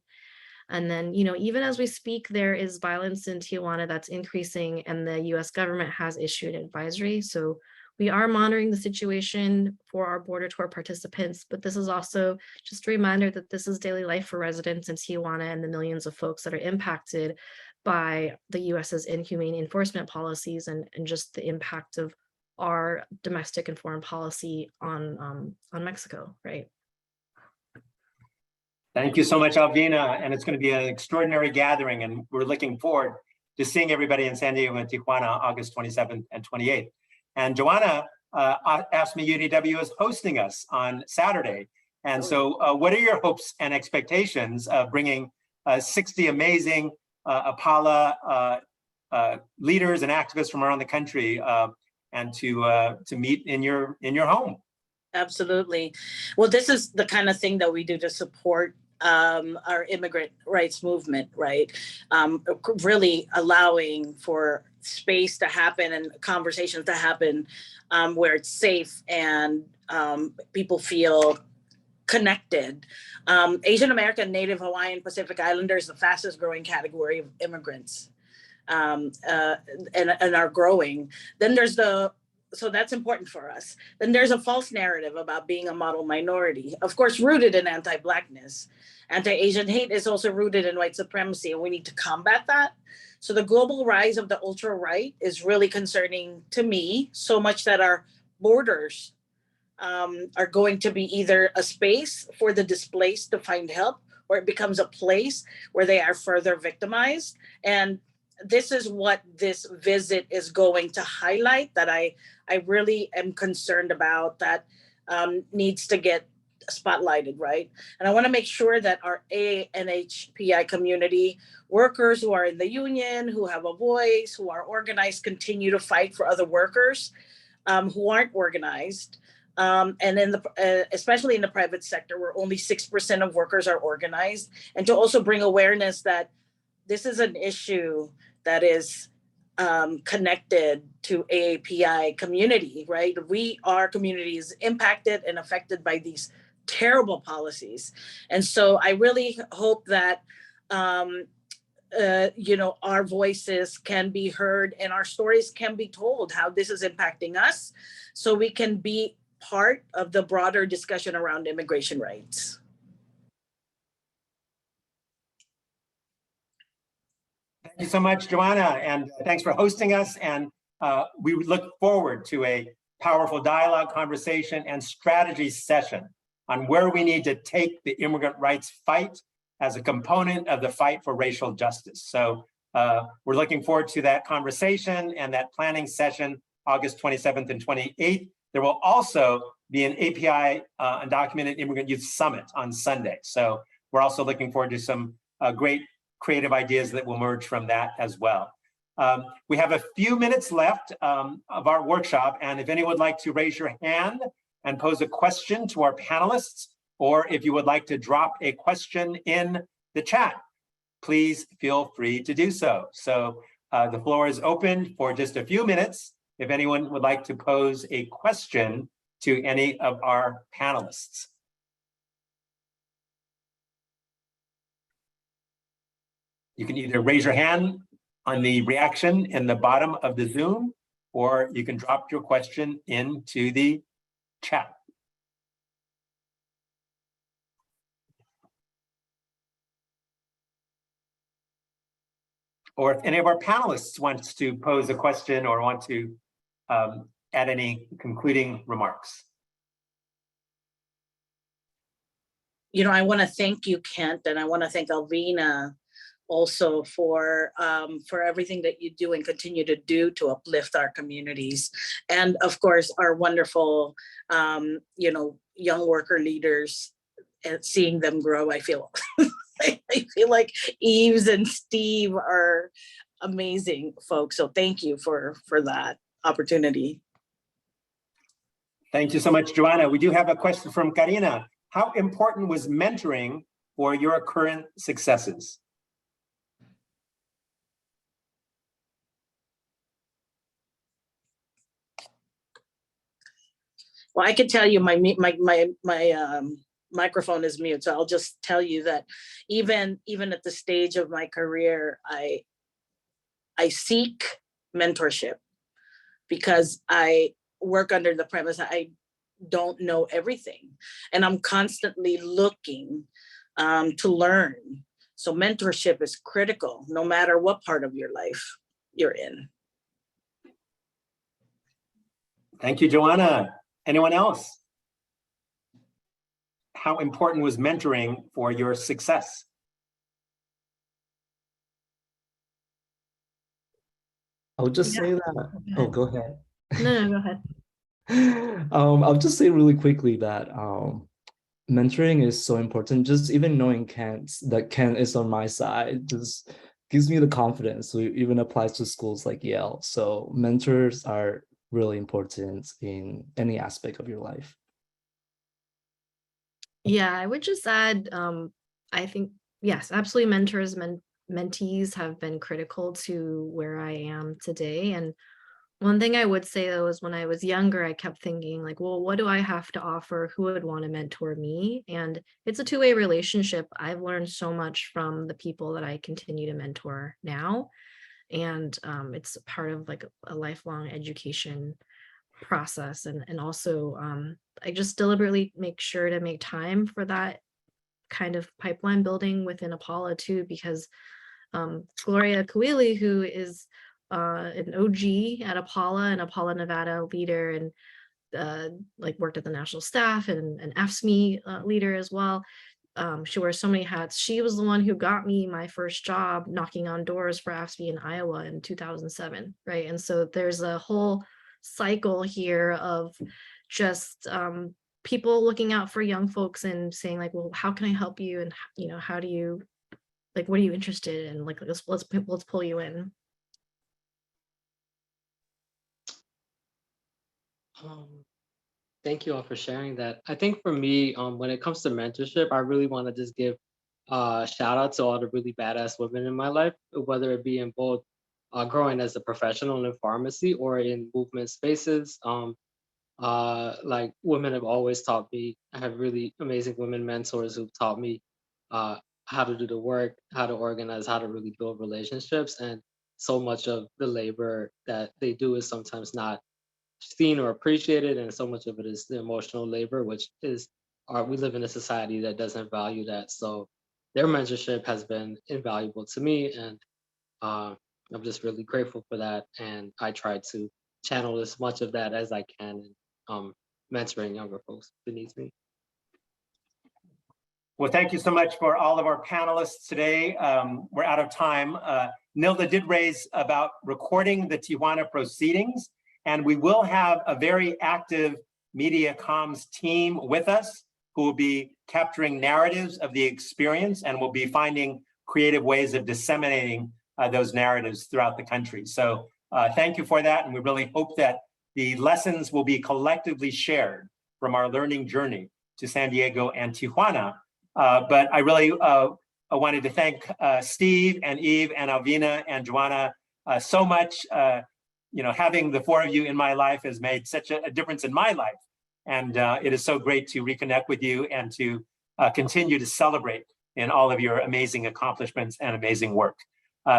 And then, you know, even as we speak, there is violence in Tijuana that's increasing, and the US government has issued an advisory. So we are monitoring the situation for our border tour participants, but this is also just a reminder that this is daily life for residents in Tijuana and the millions of folks that are impacted by the US's inhumane enforcement policies and just the impact of our domestic and foreign policy on Mexico, right? Thank you so much, Alvina. And it's going to be an extraordinary gathering, and we're looking forward to seeing everybody in San Diego and Tijuana, August 27th and 28th. And Johanna, AFSCME UDW is hosting us on Saturday. And so what are your hopes and expectations of bringing 60 amazing APALA leaders and activists from around the country and to meet in your home? Absolutely. Well, this is the kind of thing that we do to support our immigrant rights movement, right? Really allowing for space to happen and conversations to happen where it's safe and people feel connected. Asian American, Native Hawaiian, Pacific Islander is the fastest growing category of immigrants and are growing. Then there's so that's important for us. Then there's a false narrative about being a model minority, of course, rooted in anti-Blackness. Anti-Asian hate is also rooted in white supremacy, and we need to combat that. So the global rise of the ultra-right is really concerning to me, so much that our borders are going to be either a space for the displaced to find help, or it becomes a place where they are further victimized. And this is what this visit is going to highlight, that I really am concerned about, that needs to get spotlighted, right? And I want to make sure that our ANHPI community workers who are in the union, who have a voice, who are organized, continue to fight for other workers who aren't organized. And in especially in the private sector, where only 6% of workers are organized, and to also bring awareness that this is an issue that is connected to AAPI community, right? Our community is impacted and affected by these terrible policies. And so I really hope that, our voices can be heard and our stories can be told, how this is impacting us, so we can be part of the broader discussion around immigration rights. Thank you so much, Johanna, and thanks for hosting us. And we look forward to a powerful dialogue, conversation, and strategy session on where we need to take the immigrant rights fight as a component of the fight for racial justice. So we're looking forward to that conversation and that planning session, August 27th and 28th. There will also be an API Undocumented Immigrant Youth Summit on Sunday. So we're also looking forward to some great creative ideas that will emerge from that as well. We have a few minutes left of our workshop, and if anyone would like to raise your hand and pose a question to our panelists, or if you would like to drop a question in the chat, please feel free to do so. So the floor is open for just a few minutes if anyone would like to pose a question to any of our panelists. You can either raise your hand on the reaction in the bottom of the Zoom, or you can drop your question into the chat. Or if any of our panelists wants to pose a question or want to add any concluding remarks. You know, I want to thank you, Kent, and I want to thank Alvina also for everything that you do and continue to do to uplift our communities. And of course, our wonderful, you know, young worker leaders, and seeing them grow, I feel, I feel like Yves and Steve are amazing folks. So thank you for that opportunity. Thank you so much, Johanna. We do have a question from Karina. How important was mentoring for your current successes? Well, I can tell you my microphone is mute, so I'll just tell you that even at the stage of my career, I seek mentorship because I work under the premise I don't know everything, and I'm constantly looking to learn. So mentorship is critical, no matter what part of your life you're in. Thank you, Johanna. Anyone else? How important was mentoring for your success? I'll just say that. Oh, go ahead. No, go ahead. I'll just say really quickly that mentoring is so important. Just even knowing that Kent is on my side just gives me the confidence. So it even applies to schools like Yale. So mentors are really important in any aspect of your life. Yeah, I would just add, I think, yes, absolutely mentors, mentees have been critical to where I am today. And one thing I would say though is when I was younger, I kept thinking like, well, what do I have to offer? Who would want to mentor me? And it's a two-way relationship. I've learned so much from the people that I continue to mentor now. And it's part of like a lifelong education process. And also I just deliberately make sure to make time for that kind of pipeline building within APALA too, because Gloria Kawili, who is an OG at APALA and APALA Nevada leader, and like worked at the national staff and an AFSCME leader as well. She wears so many hats. She was the one who got me my first job knocking on doors for AFSCME in Iowa in 2007, right? And so there's a whole cycle here of just people looking out for young folks and saying like, well, how can I help you? And, you know, how do you, like, what are you interested in? Like, let's pull you in. Thank you all for sharing that. I think for me, when it comes to mentorship, I really want to just give a shout out to all the really badass women in my life, whether it be in both growing as a professional in pharmacy or in movement spaces. Like women have always taught me. I have really amazing women mentors who've taught me how to do the work, how to organize, how to really build relationships. And so much of the labor that they do is sometimes not seen or appreciated, and so much of it is the emotional labor, which is we live in a society that doesn't value that. So their mentorship has been invaluable to me, and I'm just really grateful for that. And I try to channel as much of that as I can in mentoring younger folks beneath me. Well, thank you so much for all of our panelists today. We're out of time. Nilda did raise about recording the Tijuana proceedings, and we will have a very active media comms team with us who will be capturing narratives of the experience and will be finding creative ways of disseminating those narratives throughout the country. So thank you for that. And we really hope that the lessons will be collectively shared from our learning journey to San Diego and Tijuana. But I really I wanted to thank Steve and Yves and Alvina and Johanna so much. Having the four of you in my life has made such a difference in my life. And it is so great to reconnect with you and to continue to celebrate in all of your amazing accomplishments and amazing work.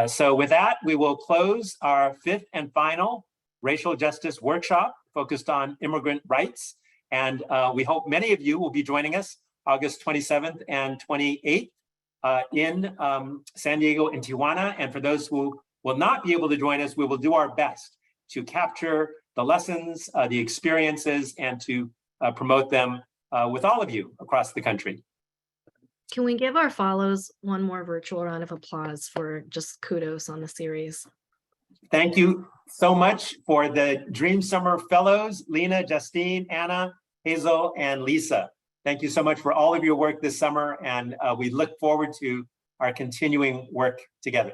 So with that, we will close our fifth and final racial justice workshop focused on immigrant rights. And we hope many of you will be joining us August 27th and 28th in San Diego and Tijuana. And for those who will not be able to join us, we will do our best to capture the lessons, the experiences, and to promote them with all of you across the country. Can we give our follows one more virtual round of applause for just kudos on the series? Thank you so much for the Dream Summer Fellows, Lena, Justine, Anna, Hazel, and Lisa. Thank you so much for all of your work this summer, and we look forward to our continuing work together.